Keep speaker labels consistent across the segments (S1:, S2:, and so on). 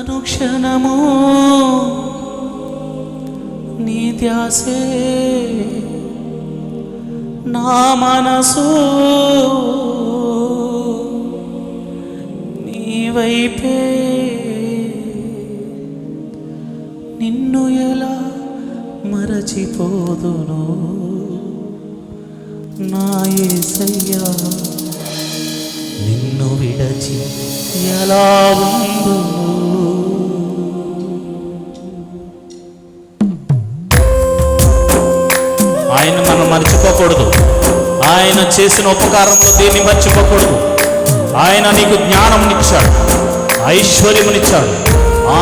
S1: అనుక్షణము నీ ధ్యాసే నా మనసు నీ వైపే నిన్ను ఎలా మరచిపోదును నా యేసయ్యా నిన్ను విడచి ఎలా ఉందును. ఆయన మనం మర్చిపోకూడదు. ఆయన చేసిన ఉపకారంలో దేన్ని మర్చిపోకూడదు. ఆయన నీకు జ్ఞానమునిచ్చాడు, ఐశ్వర్యమునిచ్చాడు,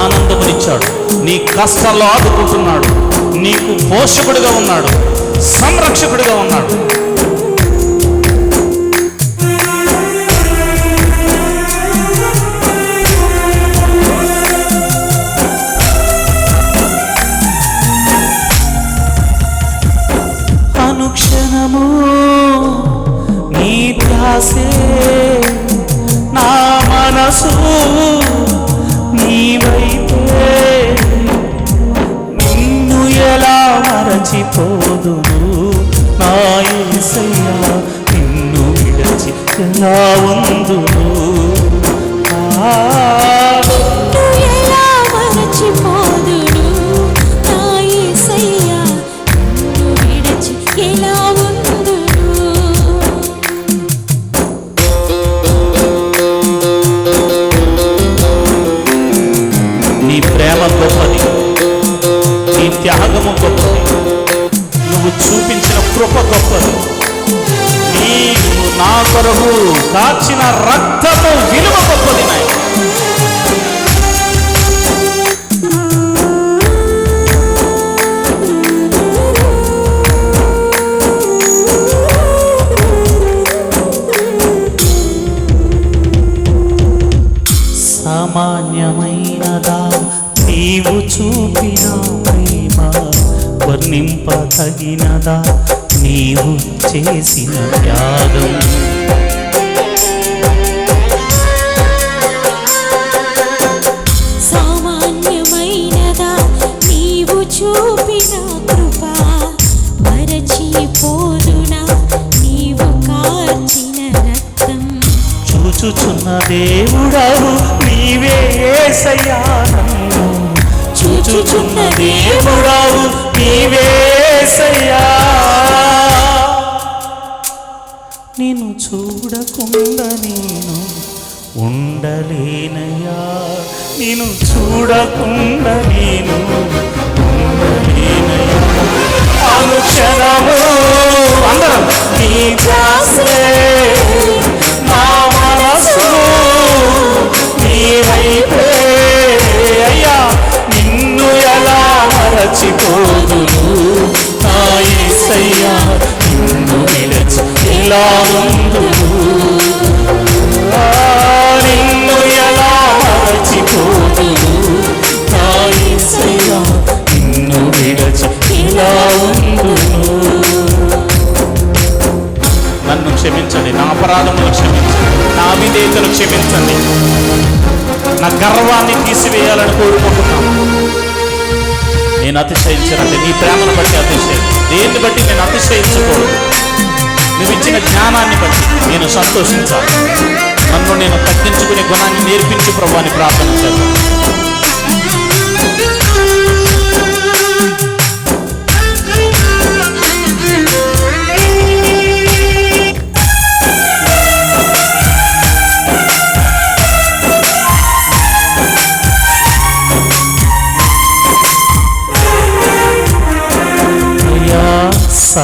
S1: ఆనందమునిచ్చాడు, నీ కష్టాల్లో ఆదుకుంటున్నాడు, నీకు పోషకుడిగా ఉన్నాడు, సంరక్షకుడిగా ఉన్నాడు. అనుక్షణము నీ ధ్యాసే నా మనసు నీ వైపే నిన్ను ఎలా మరచిపోదును నా యేసయ్యా నిన్ను విడచి ఎలా ఉందును. గొప్పది, నీ త్యాగము గొప్పది, నువ్వు చూపించిన కృప గొప్పది, నీవు నా కొరకు కాచిన రక్తము విలువ గొప్పది. సామాన్యమైనదా నీవు చూపిన ప్రేమ, వర్ణింపతగినదా నీవు చేసిన త్యాగం.
S2: సామాన్యమైనదా నీవు చూపిన కృప, మరచిపోదునా నీవు కార్చిన రక్తం.
S1: చూచుచున్న దేవుడవు నీవే యేసయ్యా, చూచుచున్న దేవుడవు నీవే యేసయ్యా, నిన్ను చూడకుండా నేను ఉండలేనయ్యా, నిన్ను చూడకుండా నేను ఉండలేనయ్యా. అనుక్షణము అందరం నీ ధ్యాసే నా మనసు నీ వైపే అయ్యా నిన్ను ఎలా మరచిపోదును నా యేసయ్యా నిన్ను విడచి ఎలా ఉందును. నిన్ను ఎలా మరచిపోదును నా యేసయ్యా నిన్ను విడచి ఎలా ఉందును. నన్ను క్షమించండి, నా అపరాధమును క్షమించండి, నా అవిధేయతను క్షమించండి, నా గర్వాన్ని తీసివేయాలని కోరుకుంటున్నాను. నేను అతిశయించానంటే నీ ప్రేమను బట్టి అతిశయం, దేన్ని బట్టి నేను అతిశయించకూడదు. నువ్వు ఇచ్చిన జ్ఞానాన్ని బట్టి నేను సంతోషించాలి. నన్ను నేను తగ్గించుకునే గుణాన్ని నేర్పించు ప్రభువా అని ప్రార్థన చేద్దాం.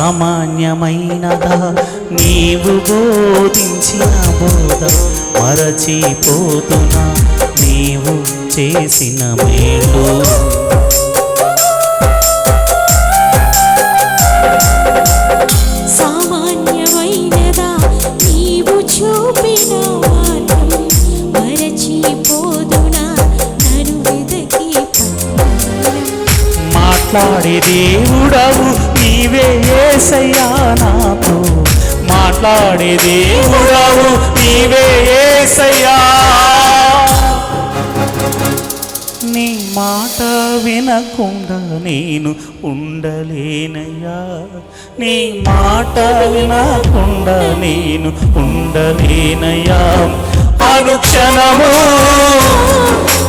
S1: సామాన్యమైనదా నీవు బోధించిన బోధ, మరచిపోతున్నా నీవు చేసిన మేలు.
S2: సామాన్యమైనదా నీవు చూపిన మార్గం, మరచిపోదునా నన్ను వెదకి.
S1: మాట్లాడే దేవుడవు నీవే యేసయ్యా, నాతో మాట్లాడే దేవుడవు నీవే యేసయ్యా. నీ మాట వినకుండా నేను ఉండలేనయ్యా, నీ మాట వినకుండా నేను ఉండలేనయ్యా. అనుక్షణము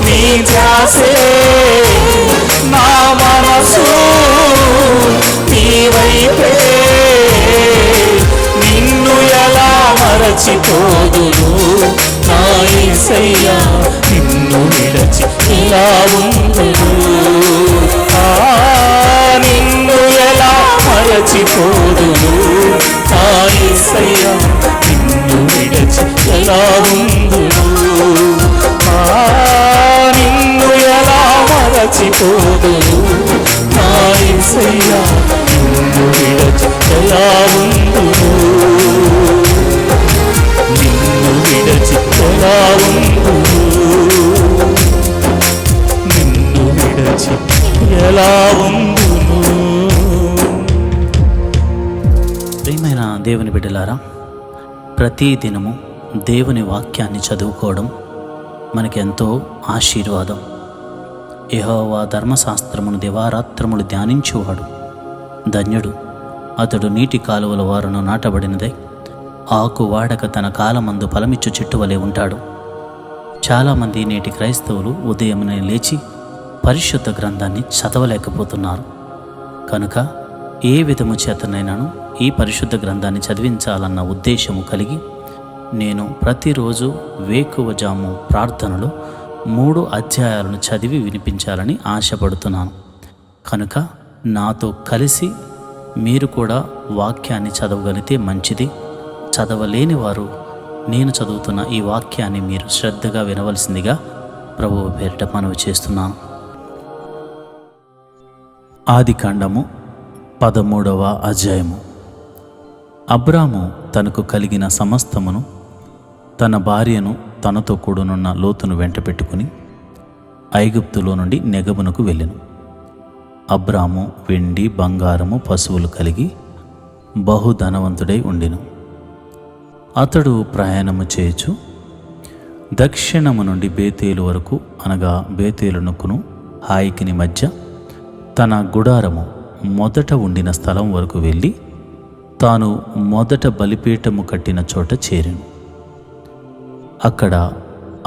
S1: నీ ధ్యాసే నా మనసు నీ వైపే, నిన్ను ఎలా మరచిపోదును నా యేసయ్యా, నిన్ను విడచి ఎలా ఉందును. నిన్ను ఎలా మరచిపోదును నా యేసయ్యా, నిన్ను విడచి ఎలా ఉందును. నిన్ను ఎలా మరచిపోదును నా యేసయ్యా, నిన్ను విడచి ఎలా ఉందును. నిన్ను విడచి ఎలా ఉందును, నిన్ను విడచి ఎలా ఉందును. ప్రియమైన దేవుని బిడ్డలారా, ప్రతి దినము దేవుని వాక్యాన్ని చదువుకోవడం మనకెంతో ఆశీర్వాదం. యెహోవా ధర్మశాస్త్రమును దివారాత్రములు ధ్యానించువాడు ధన్యుడు. అతడు నీటి కాలువల వారును నాటబడినదే, ఆకు వాడక తన కాలమందు ఫలమిచ్చు చెట్టు వలె ఉంటాడు. చాలామంది నేటి క్రైస్తవులు ఉదయమునే లేచి పరిశుద్ధ గ్రంథాన్ని చదవలేకపోతున్నారు. కనుక ఏ విధము చేతనైనాను ఈ పరిశుద్ధ గ్రంథాన్ని చదివించాలన్న ఉద్దేశము కలిగి నేను ప్రతిరోజు వేకువజాము ప్రార్థనలో 3 అధ్యాయాలను చదివి వినిపించాలని ఆశపడుతున్నాను. కనుక నాతో కలిసి మీరు కూడా వాక్యాన్ని చదవగలిగితే మంచిది. చదవలేని వారు నేను చదువుతున్న ఈ వాక్యాన్ని మీరు శ్రద్ధగా వినవలసిందిగా ప్రభువు పేరిట మనవి చేస్తున్నాను. ఆదికాండము 13వ అధ్యాయము. అబ్రాము తనకు కలిగిన సమస్తమును, తన భార్యను, తనతో కూడునున్న లోతును వెంట పెట్టుకుని ఐగుప్తులో నుండి నెగబునకు వెళ్ళెను. అబ్రాము వెండి బంగారము పశువులు కలిగి బహుధనవంతుడై ఉండెను. అతడు ప్రయాణము చేయుచు దక్షిణము నుండి బేతేలు వరకు, అనగా బేతేలునకును హాయికిని మధ్య తన గుడారము మొదట ఉండిన స్థలం వరకు వెళ్ళి తాను మొదట బలిపీఠము కట్టిన చోట చేరెను. అక్కడ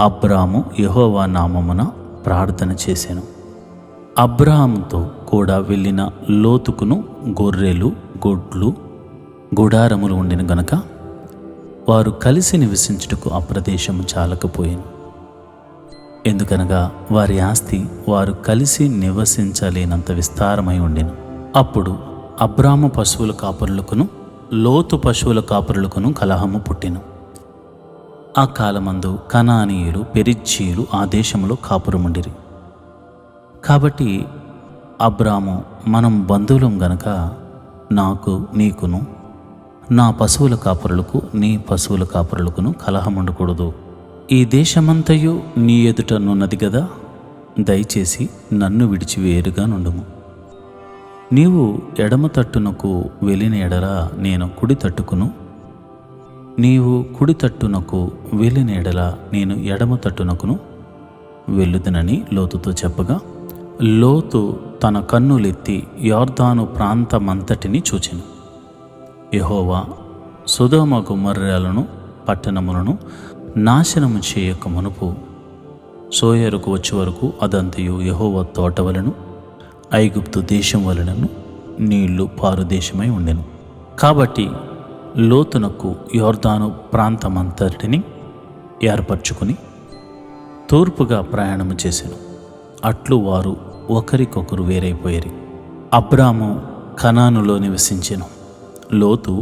S1: అబ్రాము యెహోవా నామమున ప్రార్థన చేసెను. అబ్రాహాముతో కూడా వెళ్ళిన లోతుకును గొర్రెలు, గొడ్లు, గుడారములు ఉండిన గనుక వారు కలిసి నివసించుటకు ఆ ప్రదేశము చాలకపోయాను. ఎందుకనగా వారి ఆస్తి వారు కలిసి నివసించలేనంత విస్తారమై ఉండెను. అప్పుడు అబ్రాము పశువుల కాపరులకును లోతు పశువుల కాపరులకును కలహము పుట్టెను. ఆ కాలమందు కనానీయులు, పెరిజ్జీయులు ఆ దేశంలో కాపురముండిరి. కాబట్టి అబ్రాము, మనం బంధువులం గనక నాకు నీకును, నా పశువుల కాపరులకు నీ పశువుల కాపరులకును కలహముండకూడదు. ఈ దేశమంతయు నీ ఎదుట నున్నది గదా, దయచేసి నన్ను విడిచి వేరుగా నుండుము. నీవు ఎడమ తట్టునకు వెళ్ళిన ఎడల నేను కుడి తట్టుకును, నీవు కుడి తట్టునకు వెళ్ళిన ఎడల నేను ఎడమ తట్టునకును వెళ్ళుదునని లోతుతో చెప్పగా, లోతు తన కన్నులెత్తి యొర్దాను ప్రాంతమంతటిని చూచెను. యెహోవా సొదొమ గొమొర్రాలను పట్టణములను నాశనము చేయక మునుపు సోయరుకు వచ్చే వరకు అదంతయు యెహోవా తోట వలెను, ఐగుప్తు దేశం వలెను నీళ్లు పారు దేశమై ఉండెను. కాబట్టి లోతునకు యొర్దాను ప్రాంతమంతటిని ఏర్పరచుకుని తూర్పుగా ప్రయాణము చేసెను. అట్లు వారు ఒకరికొకరు వేరైపోయారు. అబ్రాము కనానులో నివసించెను. లోతు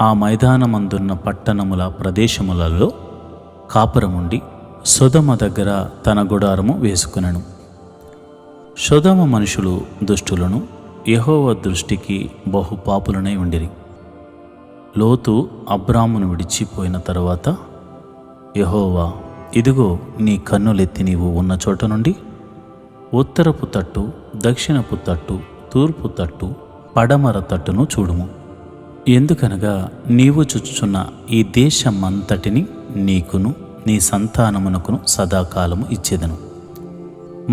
S1: ఆ మైదానమందున్న పట్టణముల ప్రదేశములలో కాపురముండి సొదొమ దగ్గర తన గుడారము వేసుకునెను. సొదొమ మనుషులు దుష్టులను, యెహోవా దృష్టికి బహు పాపులనై ఉండిరి. లోతు అబ్రామును విడిచిపోయిన తరువాత యెహోవా, ఇదిగో నీ కన్నులెత్తి నీవు ఉన్న చోట నుండి ఉత్తరపు తట్టు, దక్షిణపు తట్టు, తూర్పు తట్టు, పడమర తట్టును చూడుము. ఎందుకనగా నీవు చూచుచున్న ఈ దేశమంతటిని నీకును నీ సంతానమునకును సదాకాలము ఇచ్చేదను.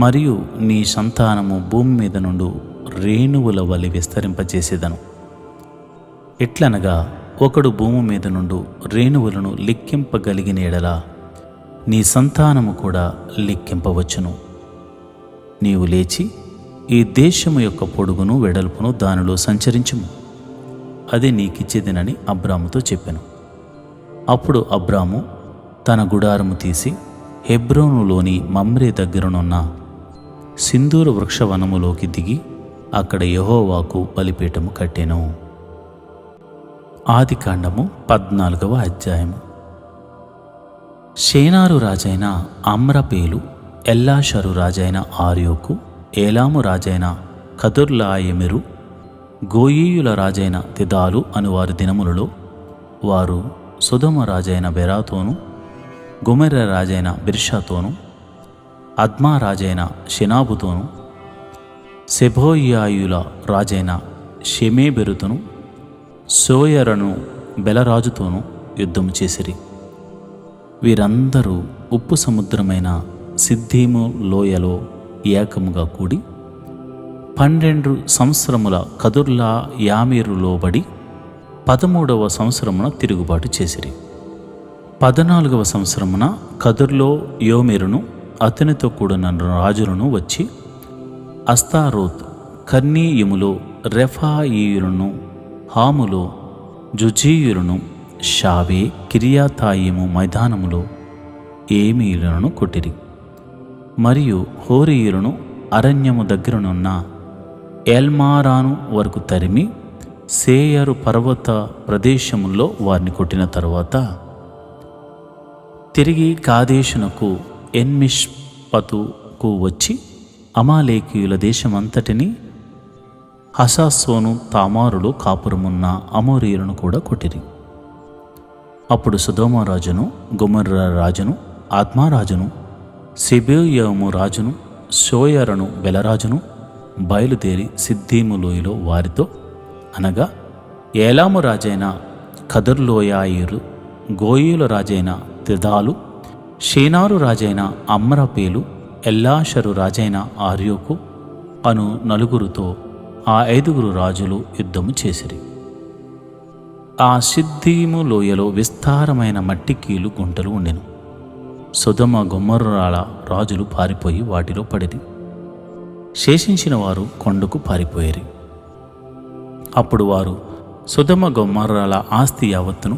S1: మరియు నీ సంతానము భూమి మీద నుండి రేణువుల వలె విస్తరింపచేసేదను. ఎట్లనగా ఒకడు భూమి మీద నుండి రేణువులను లెక్కింపగలిగిన ఎడల నీ సంతానము కూడా లెక్కింపవచ్చును. నీవు లేచి ఈ దేశము యొక్క పొడుగును వెడల్పును దానిలో సంచరించుము, అది నీకిచ్చేదినని అబ్రాముతో చెప్పెను. అప్పుడు అబ్రాము తన గుడారము తీసి హెబ్రోనులోని మమ్రే దగ్గరనున్న సింధూర వృక్షవనములోకి దిగి అక్కడ యెహోవాకు బలిపీఠము కట్టెను. ఆదికాండము 14వ అధ్యాయము. షేనారు రాజైన అమ్రపేలు, ఎల్లాషరు రాజైన ఆర్యోకు, ఏలాము రాజైన కదుర్లాయెమెరు, గోయీయుల రాజైన తిదాలు అనువారి దినములలో వారు సొదొమ రాజైన బెరాతోను, గొమెర్ర రాజైన బిర్షాతోను, అద్మా రాజైన షెనాబుతోను, సెబోయాయుల రాజైన షెమేబెరుతోను, సోయరను బెలరాజుతోనూ యుద్ధము చేసిరి. వీరందరూ ఉప్పు సముద్రమైన సిద్దీము లోయలో ఏకముగా కూడి 12 సంవత్సరముల కదుర్లా యామీరు లోబడి 13వ సంవత్సరమున తిరుగుబాటు చేసిరి. 14వ సంవత్సరమున కదుర్లో యోమెరును అతనితో కూడిన రాజులను వచ్చి అస్తారోత్, కర్నీయుములో రెఫాయీయులను, హాములో జుజీయులను, షావే, కిరియాతాయిము మైదానములో ఏమీయులను కొట్టిరి. మరియు హోరీయులను అరణ్యము దగ్గరనున్న ఎల్మారాను వరకు తరిమి సేయరు పర్వత ప్రదేశముల్లో వారిని కొట్టిన తరువాత తిరిగి కాదేశునకు ఎన్మిష్పతుకు వచ్చి అమాలేకీయుల దేశమంతటిని, హసాసోను తామారులో కాపురమున్న అమోరీయులను కూడా కొట్టిరి. అప్పుడు సొదొమ రాజును, గొమొర్రా రాజును, ఆద్మా రాజును, సెబోయాము రాజును, సోయరను బెలరాజును బయలుదేరి సిద్దీము లోయలో వారితో, అనగా ఏలాము రాజైన కదుర్లోయాయిరు, గోయీయుల రాజైన తిదాలు, షేనారు రాజైన అమ్రపేలు, ఎల్లాషరు రాజైన ఆర్యోకు అను 4 ఆ 5 రాజులు యుద్ధము చేసిరి. ఆ సిద్దీము లోయలో విస్తారమైన మట్టి కీలు గుంటలు ఉండెను. సొదొమ గొమొర్రాల రాజులు పారిపోయి వాటిలో పడిరి. శేషించిన వారు కొండకు పారిపోయేరి. అప్పుడు వారు సొదొమ గొమొర్రాల ఆస్తి యావత్తును,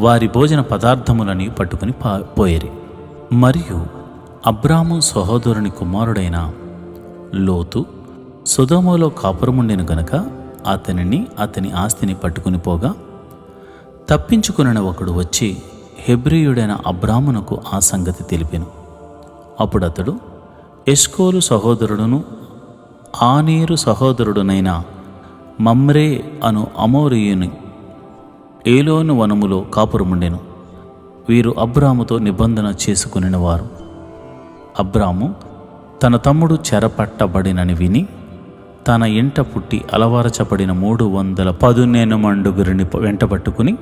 S1: వారి భోజన పదార్థములని పట్టుకుని పోయేరి. మరియు అబ్రాము సహోదరుని కుమారుడైన లోతు సొదొమలో కాపురముండెను గనుక అతనిని, అతని ఆస్తిని పట్టుకుని పోగా, తప్పించుకున్న ఒకడు వచ్చి హెబ్రీయుడైన అబ్రామునకు ఆ సంగతి తెలిపెను. అప్పుడు అతడు ఎష్కోలు సహోదరుడును ఆనీరు సహోదరుడునైన మమ్రే అను అమోరీయుని ఏలోను వనములో కాపురముండెను. వీరు అబ్రాముతో నిబంధన చేసుకునినవారు. అబ్రాము తన తమ్ముడు చెరపట్టబడినని విని తన ఇంట పుట్టి అలవరచబడిన 310 మండుగురిని వెంటబట్టుకుని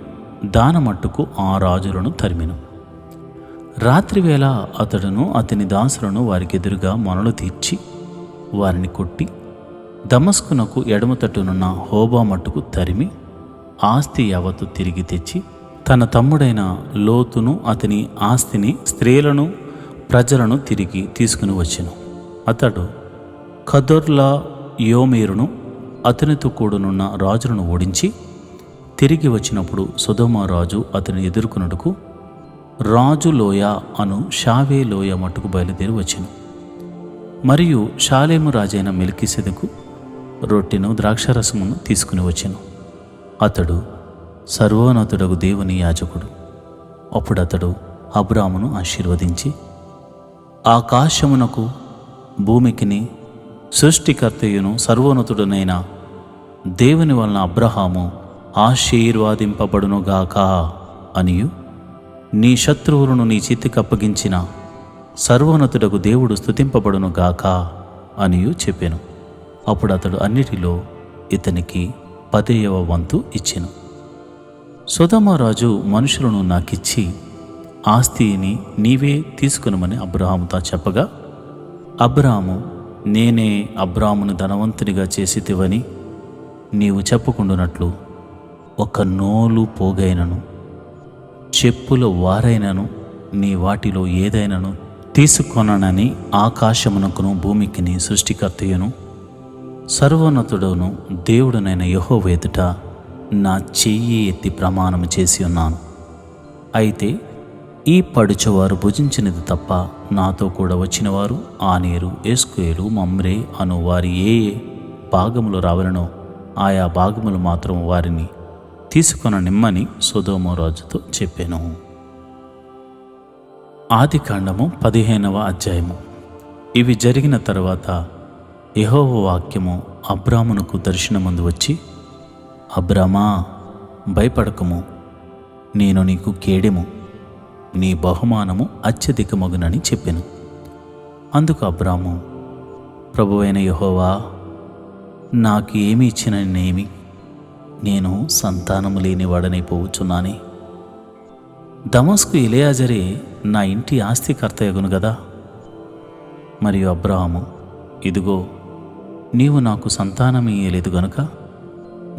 S1: దానమట్టుకు ఆ రాజులను తరిమెను. రాత్రివేళ అతడును అతని దాసులను వారికి ఎదురుగా మొనలు తీర్చి వారిని కొట్టి దమస్కునకు ఎడమ తట్టునున్న హోబా మట్టుకు తరిమి ఆస్తి యావత్తు తిరిగి తెచ్చి తన తమ్ముడైన లోతును, అతని ఆస్తిని, స్త్రీలను, ప్రజలను తిరిగి తీసుకుని వచ్చెను. అతడు కదొర్లా యోమేరును, అతనితో కూడనున్న రాజులను ఓడించి తిరిగి వచ్చినప్పుడు సొదొమ రాజు అతని ఎదుర్కొనుటకు రాజు లోయ అను షావే లోయ మట్టుకు బయలుదేరి వచ్చెను. మరియు షాలేము రాజైన మెల్కీసెదెకు రొట్టెను, ద్రాక్షరసమును తీసుకుని వచ్చెను. అతడు సర్వోన్నతుడగు దేవుని యాజకుడు. అప్పుడు అతడు అబ్రామును ఆశీర్వదించి, ఆకాశమునకు భూమికిని సృష్టికర్తయును సర్వోన్నతుడనైన దేవుని వలన అబ్రహాము ఆశీర్వాదింపబడునుగాక అనియు, నీ శత్రువులను నీ చేతికి అప్పగించిన సర్వోన్నతుడగు దేవుడు స్తుతింపబడునుగాక అనియు చెప్పెను. అప్పుడు అతడు అన్నిటిలో ఇతనికి 10వ వంతు ఇచ్చెను. సొదొమ రాజు మనుషులను నాకిచ్చి ఆస్తిని నీవే తీసుకునమని అబ్రహాముతో చెప్పగా, అబ్రాము, నేనే అబ్రామును ధనవంతునిగా చేసితివని నీవు చెప్పుకుంటున్నట్లు ఒక నూలు పోగైనను చెప్పుల వారైనను నీ వాటిలో ఏదైనాను తీసుకొననని ఆకాశమునకును భూమికిని సృష్టికర్తయును సర్వోన్నతుడును దేవుడునైన యెహోవా ఎదుట నా చెయ్యి ఎత్తి ప్రమాణము చేసి ఉన్నాను. అయితే ఈ పడుచువారు భుజించినది తప్ప నాతో కూడా వచ్చినవారు ఆనేరు, ఎస్కోయేలు, మమ్రే అను వారి ఏ భాగములు రావలనో ఆయా భాగములు మాత్రం వారిని తీసుకొననిమ్మని సొదొమ రాజుతో చెప్పాను. ఆదికాండము 15వ అధ్యాయము. ఇవి జరిగిన తరువాత యెహోవా వాక్యము అబ్రామునకు దర్శనమందు వచ్చి, అబ్రామా, భయపడకము, నేను నీకు కేడెము, నీ బహుమానము అత్యధికమగునని చెప్పెను. అందుకు అబ్రాము, ప్రభువైన యెహోవా, నాకు ఏమి ఇచ్చిననేమి? నేను సంతానము లేనివాడనైపోవచ్చున్నానే. దమస్కు ఎలియాజరే నా ఇంటి ఆస్తికర్తయగును గదా. మరియు అబ్రాహాము, ఇదిగో, నీవు నాకు సంతానమియ్యలేదు గనుక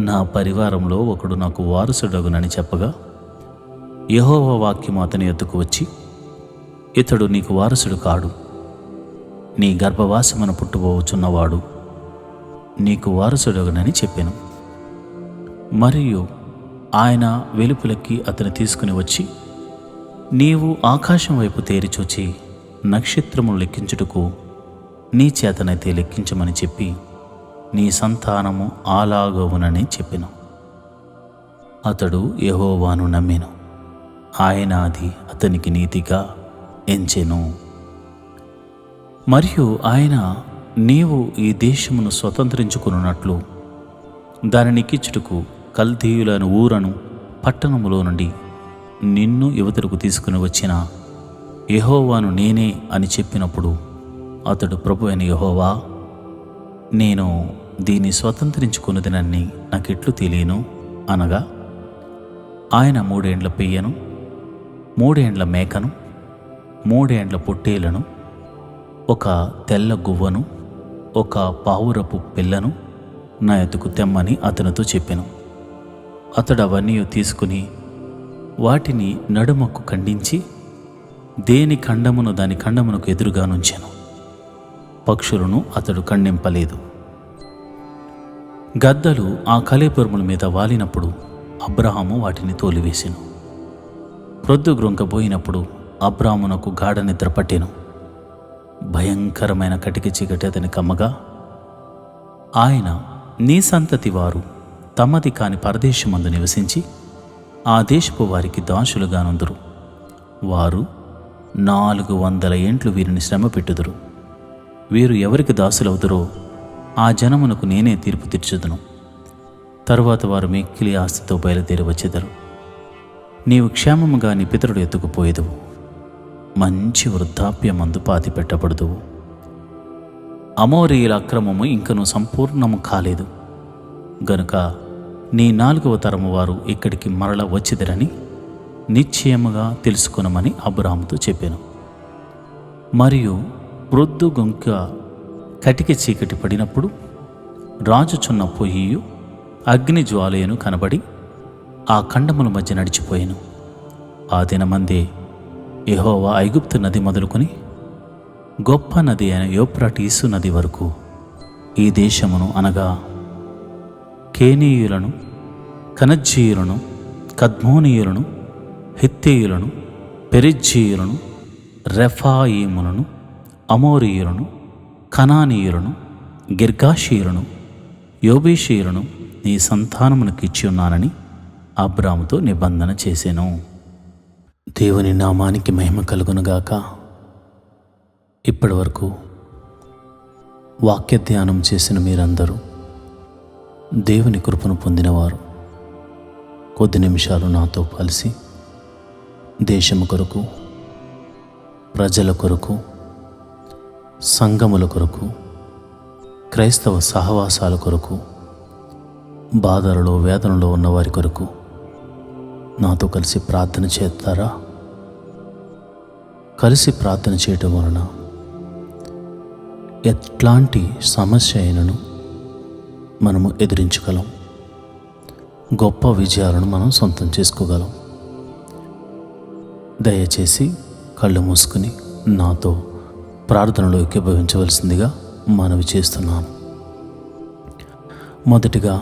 S1: నా పరివారంలో ఒకడు నాకు వారసుడగునని చెప్పగా, యెహోవా వాక్యము అతని యొద్దకు వచ్చి, ఇతడు నీకు వారసుడు కాడు, నీ గర్భవాసమున పుట్టబోచున్నవాడు నీకు వారసుడగునని చెప్పాను. మరియు ఆయన వెలుపులకి అతను తీసుకుని వచ్చి, నీవు ఆకాశం వైపు తేరిచూచి నక్షత్రములు లెక్కించుటకు నీ చేతనైతే లెక్కించమని చెప్పి, నీ సంతానము అలాగవునని చెప్పెను. అతడు యెహోవాను నమ్మెను, ఆయన అది అతనికి నీతిగా ఎంచెను. మరియు ఆయన, నీవు ఈ దేశమును స్వతంత్రించుకున్నట్లు దానినిక్కిచ్చుటకు కల్దీయులను ఊరను పట్టణములో నుండి నిన్ను యువతలకు తీసుకుని వచ్చిన యెహోవాను నేనే అని చెప్పినప్పుడు అతడు, ప్రభువైన యెహోవా, నేను దీన్ని స్వతంత్రించుకున్నదినని నాకెట్లు తెలియను అనగా, ఆయన 3 ఏండ్ల పెయ్యను, 3 ఏండ్ల మేకను, 3 ఏండ్ల పొట్టేలను, ఒక తెల్ల గువ్వను, ఒక పావురపు పిల్లను నా ఎద్దుకు తెమ్మని అతనితో చెప్పెను. అతడు అవన్నీ తీసుకుని వాటిని నడుమకు ఖండించి దేని ఖండమును దాని ఖండమునకు ఎదురుగా నుంచెను. పక్షులను అతడు ఖండింపలేదు. గద్దలు ఆ కళేపురముల మీద వాలినప్పుడు అబ్రాహాము వాటిని తోలివేసెను. ప్రొద్దుగ్రొంకబోయినప్పుడు అబ్రాహామునకు గాఢ నిద్ర పట్టెను. భయంకరమైన కటిక చీకటి అతని కమ్మగా, ఆయన, నీ సంతతి వారు తమది కాని పరదేశమందు నివసించి ఆ దేశపు వారికి దాసులుగా నుందురు. వారు 400 ఏండ్లు వీరిని శ్రమ పెట్టుదురు. వీరు ఎవరికి దాసులవుదురో ఆ జనమునకు నేనే తీర్పు తీర్చుదును. తరువాత వారు మిక్కిలి ఆస్తితో బయలుదేరి వచ్చెదరు. నీవు క్షేమముగా నీ పితరుడు ఎత్తుకుపోయేదువు, మంచి వృద్ధాప్యమందు పాతి పెట్టబడుదువు. అమోరీయుల అక్రమము ఇంకను సంపూర్ణము కాలేదు గనుక నీ 4వ తరము వారు ఇక్కడికి మరల వచ్చిదరని నిశ్చయముగా తెలుసుకొనమని అబ్రాహాముతో చెప్పాను. మరియు ప్రొద్దుగొంక కటిక చీకటి పడినప్పుడు రాజుచున్న పొయ్యియు అగ్ని జ్వాలయను కనబడి ఆ ఖండముల మధ్య నడిచిపోయాను. ఆ దినమందే యెహోవా ఐగుప్తు నది మొదలుకొని గొప్ప నది అయిన యూఫ్రటీసు నది వరకు ఈ దేశమును, అనగా కేనీయులను, కనజ్జీయులను, కద్మోనీయులను, హిత్తీయులను, పెరిజ్జీయులను, రెఫాయీములను, అమోరీయులను, కనానీయులను, గిర్గాషీయులను, యోబీషీయులను నీ సంతానమునకు ఇచ్చి ఉన్నానని అబ్రాముతో నిబంధన చేసెను. దేవుని నామానికి మహిమ కలుగునుగాక. ఇప్పటి వరకు వాక్య ధ్యానం చేసిన మీరందరూ దేవుని కృపను పొందినవారు. కొద్ది నిమిషాలు నాతో కలిసి దేశము కొరకు, ప్రజల కొరకు, సంఘముల కొరకు, క్రైస్తవ సహవాసాల కొరకు, బాధలలో వేదనలో ఉన్నవారి కొరకు నాతో కలిసి ప్రార్థన చేస్తారా? కలిసి ప్రార్థన చేయటం వలన
S3: ఎట్లాంటి సమస్య అయినను మనము ఎదిరించగలం. గొప్ప విజయాలను మనం సొంతం చేసుకోగలం. దయచేసి కళ్ళు మూసుకుని నాతో ప్రార్థనలో ఏకీభవించవలసిందిగా మనవి చేస్తున్నాను. మొదటిగా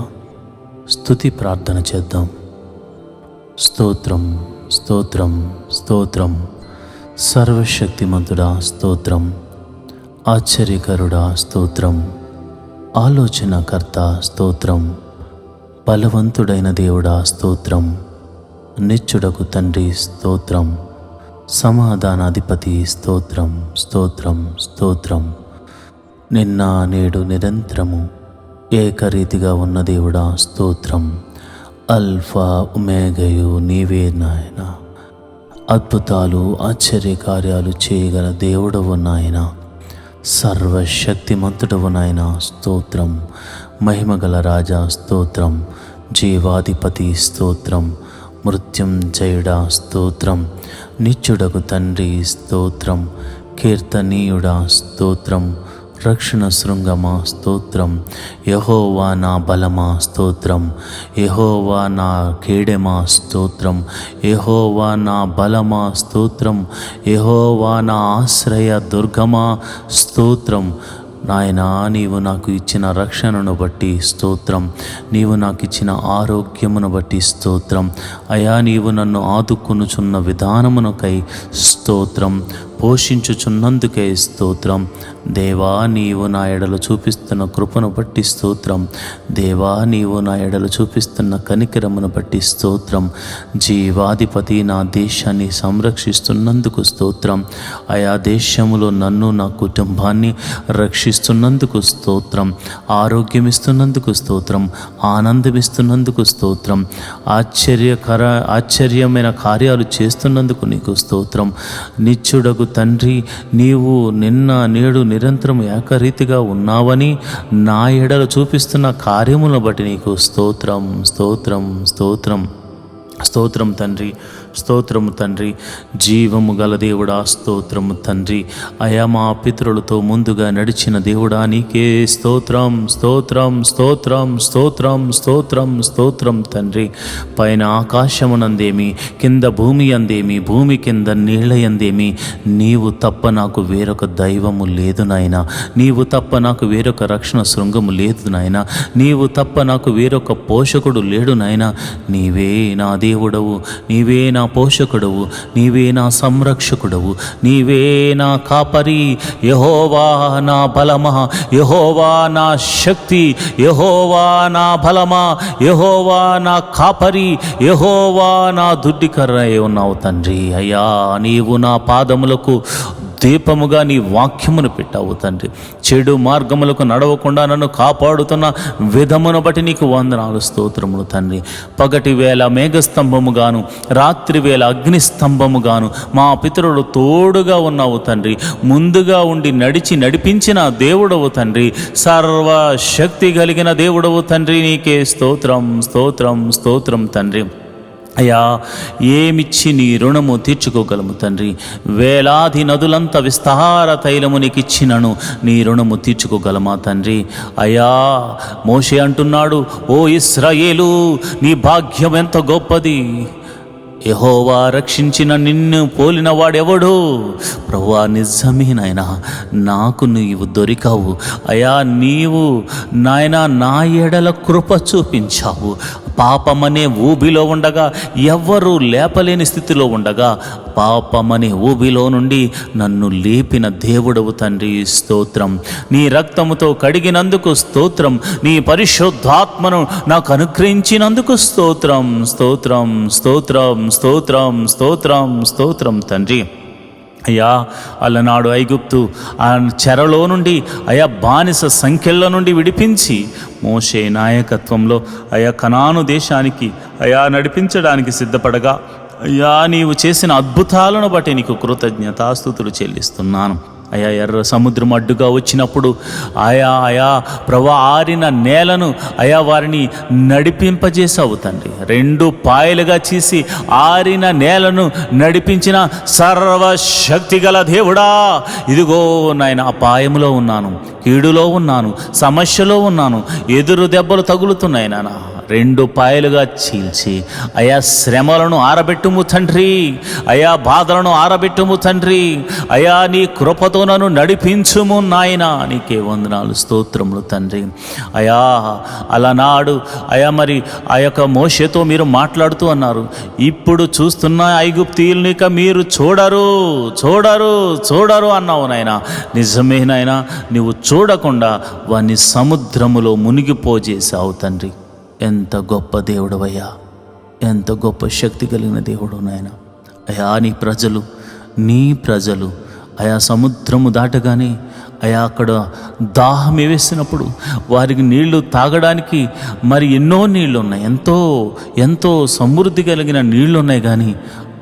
S3: స్తుతి ప్రార్థన చేద్దాం. స్తోత్రం స్తోత్రం స్తోత్రం, సర్వశక్తిమంతుడా స్తోత్రం, ఆశ్చర్యకరుడా స్తోత్రం, ఆలోచనకర్త స్తోత్రం, బలవంతుడైన దేవుడా స్తోత్రం, నిత్యుడకు తండ్రి స్తోత్రం, సమాధానాధిపతి స్తోత్రం స్తోత్రం స్తోత్రం, నిన్న నేడు నిరంతరము ఏకరీతిగా ఉన్న దేవుడా స్తోత్రం, అల్ఫా ఒమేగయు నీవే నాయన, అద్భుతాలు ఆశ్చర్యకార్యాలు చేయగల దేవుడవు నాయన, సర్వశక్తిమంతుడవు నాయన స్తోత్రం, మహిమగల రాజా స్తోత్రం, జీవాధిపతి స్తోత్రం, మృత్యుంజయుడా స్తోత్రం, నిత్యుడకు తండ్రి స్తోత్రం, కీర్తనీయుడా స్తోత్రం, రక్షణ శృంగమా స్తోత్రం, యెహోవా నా బలమా స్తోత్రం, యెహోవా నా కేడెమా స్తోత్రం, యెహోవా నా బలమా స్తోత్రం, యెహోవా నా ఆశ్రయ దుర్గమా స్తోత్రం. నాయనా, నీవు నాకు ఇచ్చిన రక్షణను బట్టి స్తోత్రం, నీవు నాకు ఇచ్చిన ఆరోగ్యమును బట్టి స్తోత్రం, అయా నీవు నన్ను ఆదుకొనుచున్న విధానమునకై స్తోత్రం, పోషించుచున్నందుకై స్తోత్రం. దేవా, నీవు నా ఎడలు చూపిస్తున్న కృపను బట్టి స్తోత్రం, దేవా నీవు నా ఎడలు చూపిస్తున్న కనికరమును బట్టి స్తోత్రం, జీవాధిపతి నా దేశాన్ని సంరక్షిస్తున్నందుకు స్తోత్రం, ఆయా దేశములో నన్ను నా కుటుంబాన్ని రక్షిస్తున్నందుకు స్తోత్రం, ఆరోగ్యమిస్తున్నందుకు స్తోత్రం, ఆనందమిస్తున్నందుకు స్తోత్రం, ఆశ్చర్యమైన కార్యాలు చేస్తున్నందుకు నీకు స్తోత్రం. నిత్యుడకు తండ్రి, నీవు నిన్న నేడు నిరంతరం ఏకరీతిగా ఉన్నావని నా ఎడల చూపిస్తున్న కార్యములను బట్టి నీకు స్తోత్రం స్తోత్రం స్తోత్రం స్తోత్రం తండ్రి, స్తోత్రము తండ్రి, జీవము గల దేవుడా స్తోత్రము తండ్రి, అయా మా పితరులతో ముందుగా నడిచిన దేవుడా నీకే స్తోత్రం స్తోత్రం స్తోత్రం స్తోత్రం స్తోత్రం స్తోత్రం తండ్రి. పైన ఆకాశమునందేమి, కింద భూమి అందేమి, భూమి కింద నీళ్ళ యందేమి, నీవు తప్ప నాకు వేరొక దైవము లేదు నాయన, నీవు తప్ప నాకు వేరొక రక్షణ శృంగము లేదు నాయన, నీవు తప్ప నాకు వేరొక పోషకుడు లేడు నాయన. నీవే నా దేవుడవు, నీవే నా పోషకుడవు, నీవే నా సంరక్షకుడవు, నీవే నా కాపరి. యెహోవా నా బలమా, యెహోవా నా శక్తి, యెహోవా నా బలమా, యెహోవా నా కాపరి, యెహోవా నా దుడ్డికర్ర ఉన్నావు తండ్రి. అయ్యా, నీవు నా పాదములకు దీపముగా నీ వాక్యమును పెట్టావు తండ్రి. చెడు మార్గములకు నడవకుండా నన్ను కాపాడుతున్న విధమును బట్టి నీకు వందనాలు స్తోత్రములు తండ్రి. పగటి వేళ మేఘస్తంభముగాను, రాత్రి వేళ అగ్నిస్తంభముగాను మా పితరులు తోడుగా ఉన్నావు తండ్రి. ముందుగా ఉండి నడిపించిన దేవుడవు తండ్రి, సర్వశక్తి కలిగిన దేవుడవు తండ్రి. నీకే స్తోత్రం స్తోత్రం స్తోత్రం తండ్రి. అయ్యా, ఏమిచ్చి నీ రుణము తీర్చుకోగలము తండ్రి. వేలాది నదులంత విస్తార తైలము నీకు ఇచ్చినను నీ రుణము తీర్చుకోగలమా తండ్రి. అయ్యా, మోషే అంటున్నాడు, ఓ ఇశ్రాయేలు, నీ భాగ్యం ఎంత గొప్పది, యెహోవా రక్షించిన నిన్ను పోలిన వాడెవడు? ప్రభువా, నిజమే నాయనా, నాకు నీవు దొరికావు. అయా, నీవు నాయనా నా ఎడల కృప చూపించావు. పాపమనే ఊబిలో ఉండగా, ఎవ్వరూ లేపలేని స్థితిలో ఉండగా, పాపమనే ఊబిలో నుండి నన్ను లేపిన దేవుడవు తండ్రి. స్తోత్రం. నీ రక్తముతో కడిగినందుకు స్తోత్రం, నీ పరిశుద్ధాత్మను నాకు అనుగ్రహించినందుకు స్తోత్రం స్తోత్రం స్తోత్రం స్తోత్రం స్తోత్రం స్తోత్రం తండ్రి. అయ్యా, అలనాడు ఐగుప్తు ఆ చెరలో నుండి, అయా బానిస సంఖ్యల నుండి విడిపించి మోషే నాయకత్వంలో అయా కనాను దేశానికి అయా నడిపించడానికి సిద్ధపడగా, అయ్యా నీవు చేసిన అద్భుతాలను బట్టి నీకు కృతజ్ఞతాస్తుతులు చెల్లిస్తున్నాను. అయా ఎర్ర సముద్రం అడ్డుగా వచ్చినప్పుడు ఆయా ప్రభా ఆరిన నేలను అయా వారిని నడిపింపజేసావు తండ్రి. 2 పాయలుగా చేసి ఆరిన నేలను నడిపించిన సర్వశక్తి గల దేవుడా, ఇదిగో నాయన అపాయములో ఉన్నాను, కీడులో ఉన్నాను, సమస్యలో ఉన్నాను, ఎదురు దెబ్బలు తగులుతున్నాయి నాన్న. 2 పాయలుగా చీల్చి అయా శ్రమలను ఆరబెట్టుము తండ్రి, అయా బాధలను ఆరబెట్టుము తండ్రి, అయా నీ కృపతో నన్ను నడిపించుము నాయన. నీకే వందనాలు, స్తోత్రములు తండ్రి. అయా అలనాడు అయా మరి ఆ యొక్క మోషేతో మీరు మాట్లాడుతూ అన్నారు, ఇప్పుడు చూస్తున్న ఐగుప్తీయుల్ని ఇక మీరు చూడరు అన్నావు నాయన. నిజమే నాయన, నువ్వు చూడకుండా వారిని సముద్రములో మునిగిపోజేసావు తండ్రి. ఎంత గొప్ప దేవుడవయ్యా, ఎంత గొప్ప శక్తి కలిగిన దేవుడు నాయన. అయా నీ ప్రజలు అయా సముద్రము దాటగానే అయా అక్కడ దాహం వేసినప్పుడు వారికి నీళ్లు తాగడానికి మరి ఎన్నో నీళ్లు ఉన్నాయి, ఎంతో సమృద్ధి కలిగిన నీళ్లు ఉన్నాయి, కానీ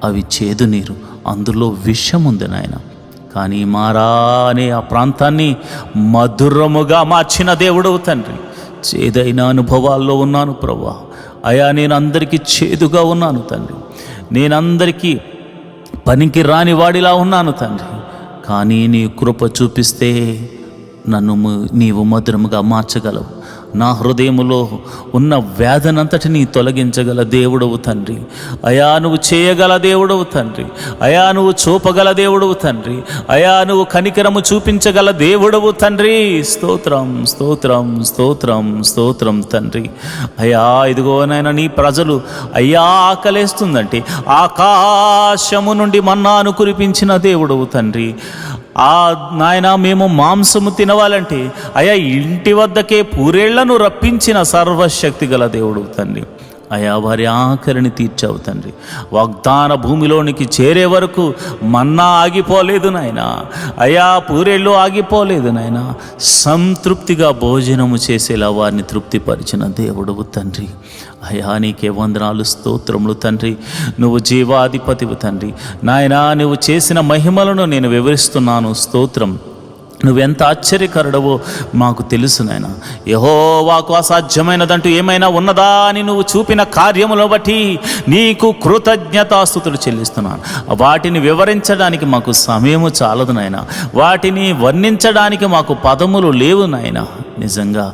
S3: అవి చేదు నీరు, అందులో విషం ఉంది నాయన. కానీ మారా అనే ఆ ప్రాంతాన్ని మధురముగా మార్చిన దేవుడవు తండ్రి. చేదైన అనుభవాల్లో ఉన్నాను ప్రభా. అయా నేను అందరికీ చేదుగా ఉన్నాను తండ్రి, నేనందరికీ పనికి రాని వాడిలా ఉన్నాను తండ్రి. కానీ నీ కృప చూపిస్తే నన్ను నీవు మధురముగా మార్చగలవు. నా హృదయములో ఉన్న వేదనంతటిని తొలగించగల దేవుడవు తండ్రి. అయా నువ్వు చేయగల దేవుడవు తండ్రి. అయా నువ్వు చూపగల దేవుడవు తండ్రి. అయా నువ్వు కనికరము చూపించగల దేవుడవు తండ్రి. స్తోత్రం స్తోత్రం స్తోత్రం స్తోత్రం తండ్రి. అయా ఇదిగోనైనా నీ ప్రజలు అయ్యా ఆకలేస్తుందంటే ఆకాశము నుండి మన్నాను కురిపించిన దేవుడవు తండ్రి. నాయన మేము మాంసము తినవాలంటే అయా ఇంటి వద్దకే పూరేళ్లను రప్పించిన సర్వశక్తి గల దేవుడు తండ్రి. అయా వారి ఆఖరిని తీర్చావు తండ్రి. వాగ్దాన భూమిలోనికి చేరే వరకు మన్నా ఆగిపోలేదు నాయన. అయా పూరేళ్ళు ఆగిపోలేదు నాయన. సంతృప్తిగా భోజనము చేసేలా వారిని తృప్తిపరిచిన దేవుడవు తండ్రి. అయా నీకే వందనాలు, స్తోత్రములు తండ్రి. నువ్వు జీవాధిపతివు తండ్రి. నాయనా నువ్వు చేసిన మహిమలను నేను వివరిస్తున్నాను. స్తోత్రం. నువ్వెంత ఆశ్చర్యకరుడవో మాకు తెలుసు నాయన. యెహోవాకు అసాధ్యమైనదంటూ ఏమైనా ఉన్నదా అని నువ్వు చూపిన కార్యములను బట్టి నీకు కృతజ్ఞతాస్తుతులు చెల్లిస్తున్నాను. వాటిని వివరించడానికి మాకు సమయము చాలదు నాయన. వాటిని వర్ణించడానికి మాకు పదములు లేవు నాయన. నిజంగా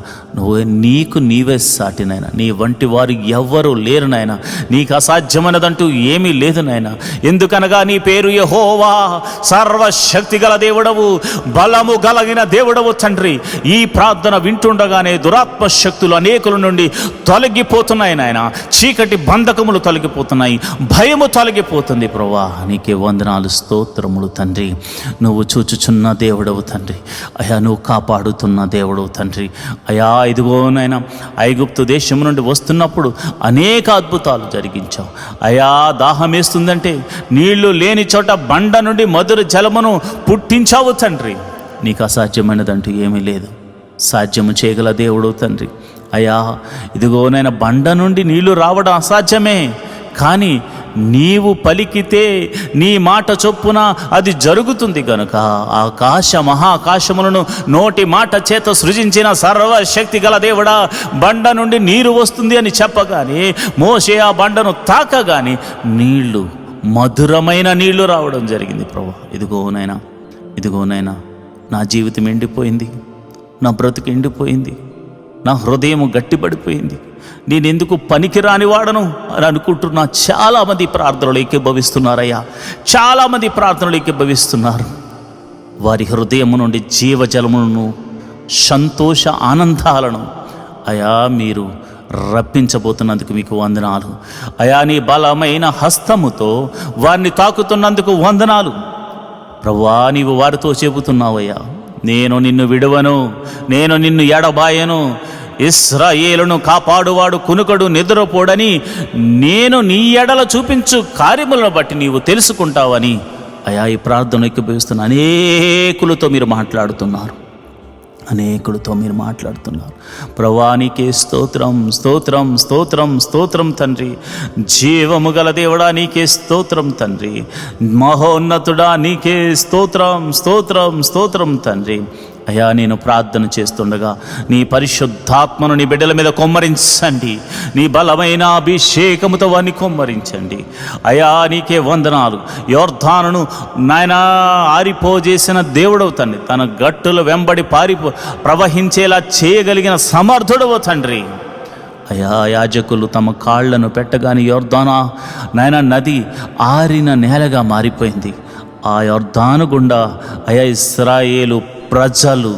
S3: నీవే సాటి నాయన. నీ వంటి వారు ఎవ్వరూ లేరు నాయన. నీకు అసాధ్యమైనదంటూ ఏమీ లేదు నాయన. ఎందుకనగా నీ పేరు యెహోవా, సర్వశక్తి గల దేవుడవు, బలము కలిగిన దేవుడవు తండ్రి. ఈ ప్రార్థన వింటుండగానే దురాత్మ శక్తులు అనేకుల నుండి తొలగిపోతున్నాయి నాయన. చీకటి బంధకములు తొలగిపోతున్నాయి, భయము తొలగిపోతుంది ప్రభువా. నీకే వందనాలు, స్తోత్రములు తండ్రి. నువ్వు చూచుచున్న దేవుడవు తండ్రి. అయా నువ్వు కాపాడుతున్న దేవుడవు తండ్రి. అయా ఇదిగోనైనా ఐగుప్తు దేశం నుండి వస్తున్నప్పుడు అనేక అద్భుతాలు జరిగించావు. అయా దాహం వేస్తుందంటే నీళ్లు లేని చోట బండ నుండి మధుర జలమును పుట్టించావు తండ్రి. నీకు అసాధ్యమైనదంటూ ఏమీ లేదు. సాధ్యము చేయగల దేవుడు తండ్రి. అయా ఇదిగోనైనా బండ నుండి నీళ్లు రావడం అసాధ్యమే, కానీ నీవు పలికితే నీ మాట చొప్పున అది జరుగుతుంది కనుక మహాకాశములను నోటి మాట చేత సృజించిన సర్వశక్తి గల దేవుడా, బండ నుండి నీరు వస్తుంది అని చెప్పగానే మోషే ఆ బండను తాకగానే నీళ్లు, మధురమైన నీళ్లు రావడం జరిగింది ప్రభు. ఇదిగోనైనా నా జీవితం ఎండిపోయింది, నా బ్రతుకు ఎండిపోయింది, నా హృదయం గట్టిపడిపోయింది, నేనెందుకు పనికిరాని వాడను అని అనుకుంటున్నా. చాలామంది ప్రార్థనలు ఏకీభవిస్తున్నారయ్యా. చాలామంది ప్రార్థనలు ఏకీభవిస్తున్నారు. వారి హృదయం నుండి జీవజలములను, సంతోష ఆనందాలను అయా మీరు రప్పించబోతున్నందుకు మీకు వందనాలు. అయా నీ బలమైన హస్తముతో వారిని తాకుతున్నందుకు వందనాలు ప్రభువా. నీవు వారితో చెబుతున్నావయ్యా, నేను నిన్ను విడువను, నేను నిన్ను ఎడబాయను, ఇశ్రాయేలును కాపాడువాడు కునుకడు నిద్రపోడని నేను నీ ఎడల చూపించు కార్యములను బట్టి నీవు తెలుసుకుంటావని అయా ఈ ప్రార్థన ఎక్కిపోయిస్తున్న అనేకులతో మీరు మాట్లాడుతున్నారు. అనేకులతో మీరు మాట్లాడుతున్నారు. ప్రభువా నీకే స్తోత్రం, స్తోత్రం, స్తోత్రం, స్తోత్రం తండ్రి. జీవము గల దేవుడా నీకే స్తోత్రం తండ్రి. మహోన్నతుడా నీకే స్తోత్రం, స్తోత్రం, స్తోత్రం తండ్రి. అయ్యా, నేను ప్రార్థన చేస్తుండగా నీ పరిశుద్ధాత్మను నీ బిడ్డల మీద కొమ్మరించండి. నీ బలమైన అభిషేకముతో వారిని కొమ్మరించండి. అయ్యా నీకే వందనాలు. యోర్దానును నాయనా ఆరిపోజేసిన దేవుడవు తండ్రి. తన గట్టుల వెంబడి ప్రవహించేలా చేయగలిగిన సమర్థుడవు తండ్రి. అయా యాజకులు తమ కాళ్లను పెట్టగానే యోర్దానా నాయన నది ఆరిన నేలగా మారిపోయింది. ఆ యోర్దాను గుండా అయా ఇశ్రాయేలు ప్రజలు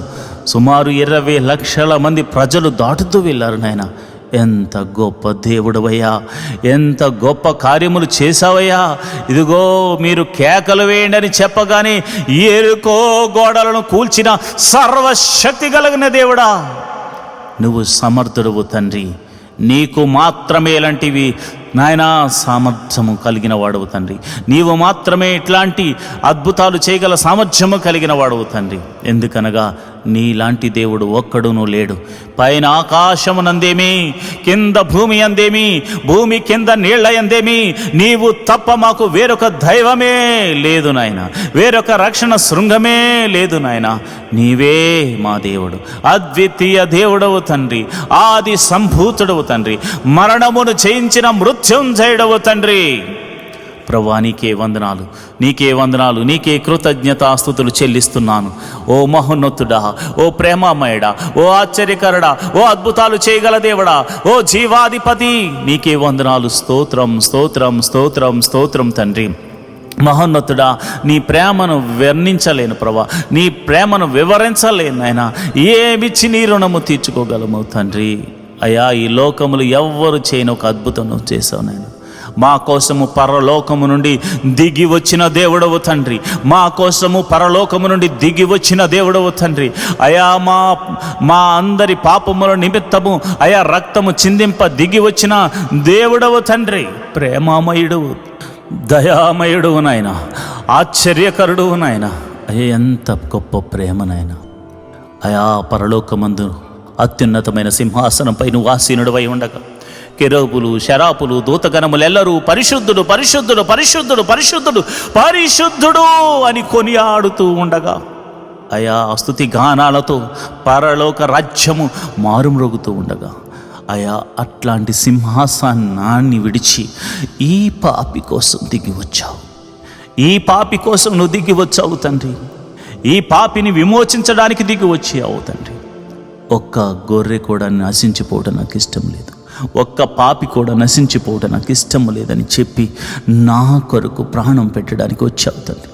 S3: సుమారు 20 లక్షల మంది ప్రజలు దాటుతూ వెళ్ళారు. నాయన ఎంత గొప్ప దేవుడవయ్యా, ఎంత గొప్ప కార్యములు చేశావయ్యా. ఇదిగో మీరు కేకలు వేయండి అని చెప్పగానే ఎరుకో గోడలను కూల్చిన సర్వశక్తి కలిగిన దేవుడా, నువ్వు సమర్థుడవు తండ్రి. నీకు మాత్రమే ఇలాంటివి నాయనా సామర్థ్యము కలిగిన వాడవు తండ్రి. నీవు మాత్రమే ఇట్లాంటి అద్భుతాలు చేయగల సామర్థ్యము కలిగిన వాడవు తండ్రి. ఎందుకనగా నీలాంటి దేవుడు ఒక్కడునూ లేడు. పైన ఆకాశమునందేమి, కింద భూమి అందేమి, భూమి కింద నీళ్ల అందేమి, నీవు తప్ప మాకు వేరొక దైవమే లేదు నాయన, వేరొక రక్షణ శృంగమే లేదు నాయన. నీవే మా దేవుడు, అద్వితీయ దేవుడవు తండ్రి, ఆది సంభూతుడవు తండ్రి, మరణమును జయించిన మృత్యుంజయుడవు తండ్రి. ప్రభువా నీకే వందనాలు, నీకే వందనాలు, నీకే కృతజ్ఞతాస్తుతులు చెల్లిస్తున్నాను. ఓ మహోన్నతుడా, ఓ ప్రేమామయుడా, ఓ ఆశ్చర్యకరుడా, ఓ అద్భుతాలు చేయగల దేవుడా, ఓ జీవాధిపతి, నీకే వందనాలు. స్తోత్రం, స్తోత్రం, స్తోత్రం, స్తోత్రం తండ్రి. మహోన్నతుడా, నీ ప్రేమను వర్ణించలేను ప్రభా, నీ ప్రేమను వివరించలేను నాయన. ఏమిచ్చి నీ రుణము తీర్చుకోగలము తండ్రి. అయ్యా, ఈ లోకములు ఎవ్వరు చేయని ఒక అద్భుతం నువ్వు చేసావు నాయన. మా కోసము పరలోకము నుండి దిగి వచ్చిన దేవుడవు తండ్రి, మా కోసము పరలోకము నుండి దిగి వచ్చిన దేవుడవు తండ్రి. అయా మా అందరి పాపముల నిమిత్తము అయా రక్తము చిందింప దిగి వచ్చిన దేవుడవు తండ్రి. ప్రేమామయుడువు, దయామయుడువు నాయన, ఆశ్చర్యకరుడువు నాయన. అయ్యా ఎంత గొప్ప ప్రేమ నాయన. అయా పరలోకమందు అత్యున్నతమైన సింహాసనంపై నువ్వు ఆసీనుడవై ఉండగా కెరూబులు, శరాపులు, దూతగణములెల్లరూ పరిశుద్ధుడు, పరిశుద్ధుడు, పరిశుద్ధుడు, పరిశుద్ధుడు, పరిశుద్ధుడు అని కొనియాడుతూ ఉండగా అయా స్తుతి గానాలతో పరలోక రాజ్యము మారుమ్రోగుతూ ఉండగా అయా అట్లాంటి సింహాసనాన్ని విడిచి ఈ పాపి కోసం దిగి వచ్చావు. ఈ పాపి కోసం నువ్వు దిగి వచ్చావు తండ్రి. ఈ పాపిని విమోచించడానికి దిగి వచ్చావు తండ్రి. ఒక్క గొర్రె కూడా నశించిపోవడం నాకు ఇష్టం లేదు, ఒక్క పాపి కూడా నశించిపోవడం నాకు ఇష్టం లేదని చెప్పి నా కొరకు ప్రాణం పెట్టడానికి వచ్చావు తండ్రి.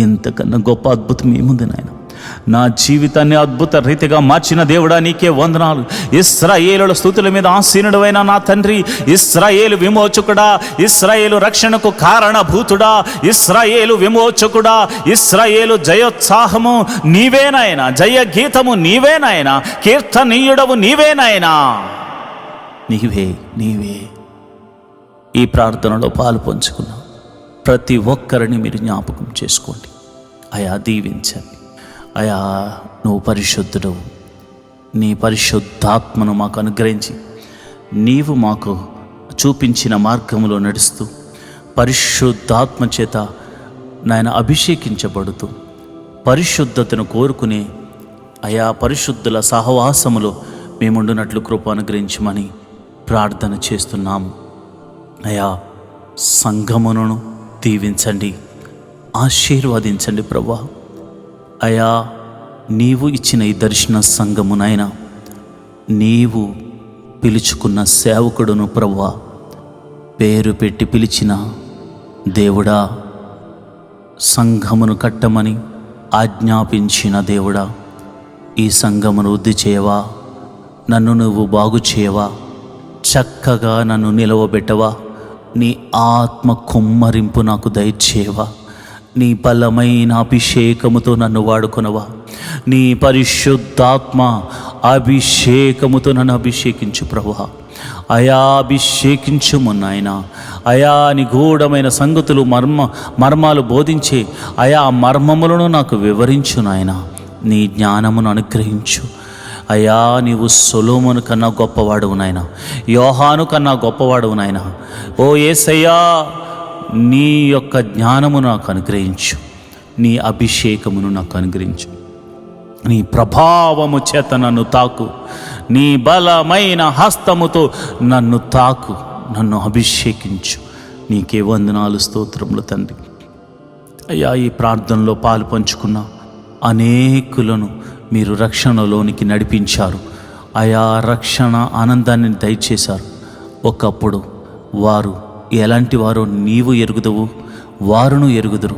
S3: ఇంతకన్నా గొప్ప అద్భుతం ఏముంది నాయన. నా జీవితాన్ని అద్భుత రీతిగా మార్చిన దేవుడా నీకే వందనాలు. ఇశ్రాయేలుల స్తుతుల మీద ఆసీనుడైన నా తండ్రి, ఇశ్రాయేలు విమోచకుడా, ఇశ్రాయేలు రక్షణకు కారణభూతుడా, ఇశ్రాయేలు విమోచకుడా, ఇశ్రాయేలు జయోత్సాహము నీవేనాయన, జయ గీతము నీవేనాయన, కీర్తనీయుడవు నీవేనాయనా. నీవే నీవే ఈ ప్రార్థనలో పాలు పంచుకున్నాం. ప్రతి ఒక్కరిని మీరు జ్ఞాపకం చేసుకోండి. అయా దీవించండి. అయా నువ్వు పరిశుద్ధుడు. నీ పరిశుద్ధాత్మను మాకు అనుగ్రహించి నీవు మాకు చూపించిన మార్గంలో నడుస్తూ పరిశుద్ధాత్మ చేత నాయన అభిషేకించబడుతూ పరిశుద్ధతను కోరుకునే అయా పరిశుద్ధుల సహవాసములో మేముండునట్లు కృప అనుగ్రహించమని ప్రార్థన చేస్తున్నాము. అయా సంఘమును దీవించండి, ఆశీర్వదించండి ప్రభువా. అయా నీవు ఇచ్చిన ఈ దర్శన సంఘమునైనా నీవు పిలుచుకున్న సేవకుడును ప్రభువా, పేరు పెట్టి పిలిచిన దేవుడా, సంఘమును కట్టమని ఆజ్ఞాపించిన దేవుడా, ఈ సంఘమును వృద్ధి చేయవా, నన్ను నువ్వు బాగు చేయవా, చక్కగా నన్ను నిలవబెట్టవా, నీ ఆత్మ కుమ్మరింపు నాకు దయచేయవా, నీ బలమైన అభిషేకముతో నన్ను వాడుకొనవా, నీ పరిశుద్ధాత్మ అభిషేకముతో నన్ను అభిషేకించు ప్రభువా. అయా అభిషేకించుము నాయనా. అయా నిగూఢమైన సంగతులు మర్మాలు బోధించే అయా మర్మములను నాకు వివరించు నాయనా. నీ జ్ఞానమును అనుగ్రహించు అయ్యా. నీవు సొలొమోను కన్నా గొప్పవాడువు నాయన, యోహాను కన్నా గొప్పవాడువు నాయన. ఓ యేసయ్యా, నీ యొక్క జ్ఞానము నాకు అనుగ్రహించు, నీ అభిషేకమును నాకు అనుగ్రహించు, నీ ప్రభావము చేత నన్ను తాకు, నీ బలమైన హస్తముతో నన్ను తాకు, నన్ను అభిషేకించు. నీకే వందనాలు, స్తోత్రములు తండ్రి. అయ్యా, ఈ ప్రార్థనలో పాలు పంచుకున్న అనేకులను మీరు రక్షణలోనికి నడిపించారు. అయా, రక్షణ ఆనందాన్ని దయచేశారు. ఒకప్పుడు వారు ఎలాంటి వారో నీవు ఎరుగుదవు, వారును ఎరుగుదురు.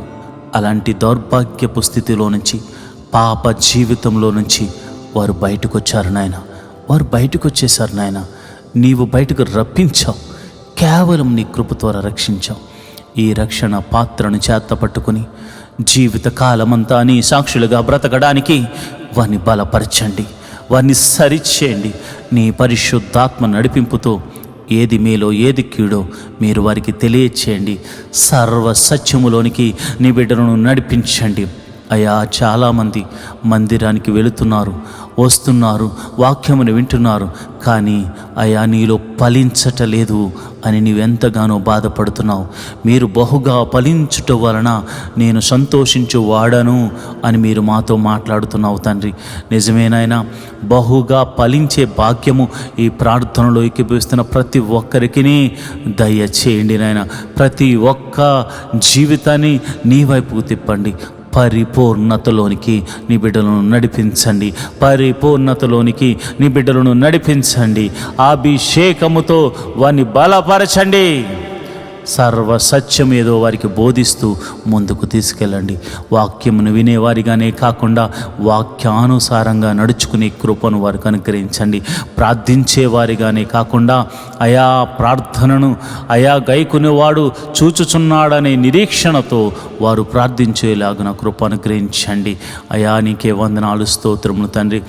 S3: అలాంటి దౌర్భాగ్యపు స్థితిలో నుంచి, పాప జీవితంలో నుంచి వారు బయటకు వచ్చారు నాయన. వారు బయటకు వచ్చేసారు నాయన. నీవు బయటకు రప్పించావు, కేవలం నీ కృప ద్వారా రక్షించావు. ఈ రక్షణ పాత్రను చేత పట్టుకుని జీవితకాలమంతా నీ సాక్షులుగా బ్రతకడానికి వారిని బలపరచండి, వారిని సరిచేయండి. నీ పరిశుద్ధాత్మ నడిపింపుతో ఏది మేలో ఏది కీడో మీరు వారికి తెలియచేయండి. సర్వ సత్యములోనికి నీ బిడ్డలను నడిపించండి. అయ్యా, చాలామంది మందిరానికి వెళుతున్నారు, వస్తున్నారు, వాక్యమును వింటున్నారు, కానీ అయ్యా నీలో ఫలించటలేదు అని నీవెంతగానో బాధపడుతున్నావు. మీరు బహుగా ఫలించుట వలన నేను సంతోషించు వాడను అని మీరు మాతో మాట్లాడుతున్నావు తండ్రి. నిజమేనాయనా, బహుగా ఫలించే భాగ్యము ఈ ప్రార్థనలో ఏకీభవిస్తున్న ప్రతి ఒక్కరికి దయచేయండి నాయన. ప్రతి ఒక్క జీవితాన్ని నీ వైపుకు తిప్పండి. పరిపూర్ణతలోనికి నీ బిడ్డలను నడిపించండి, పరిపూర్ణతలోనికి నీ బిడ్డలను నడిపించండి. అభిషేకముతో వారిని బలపరచండి. సర్వ సత్యం ఏదో వారికి బోధిస్తూ ముందుకు తీసుకెళ్ళండి. వాక్యమును వినేవారిగానే కాకుండా వాక్యానుసారంగా నడుచుకునే కృపను వారికి అనుగ్రహించండి. ప్రార్థించేవారిగానే కాకుండా అయా ప్రార్థనను అయా గైకునేవాడు చూచుచున్నాడనే నిరీక్షణతో వారు ప్రార్థించేలాగున కృప అనుగ్రహించండి. అయా, నీకే వందనాలు, స్తోత్రములు తండ్రి.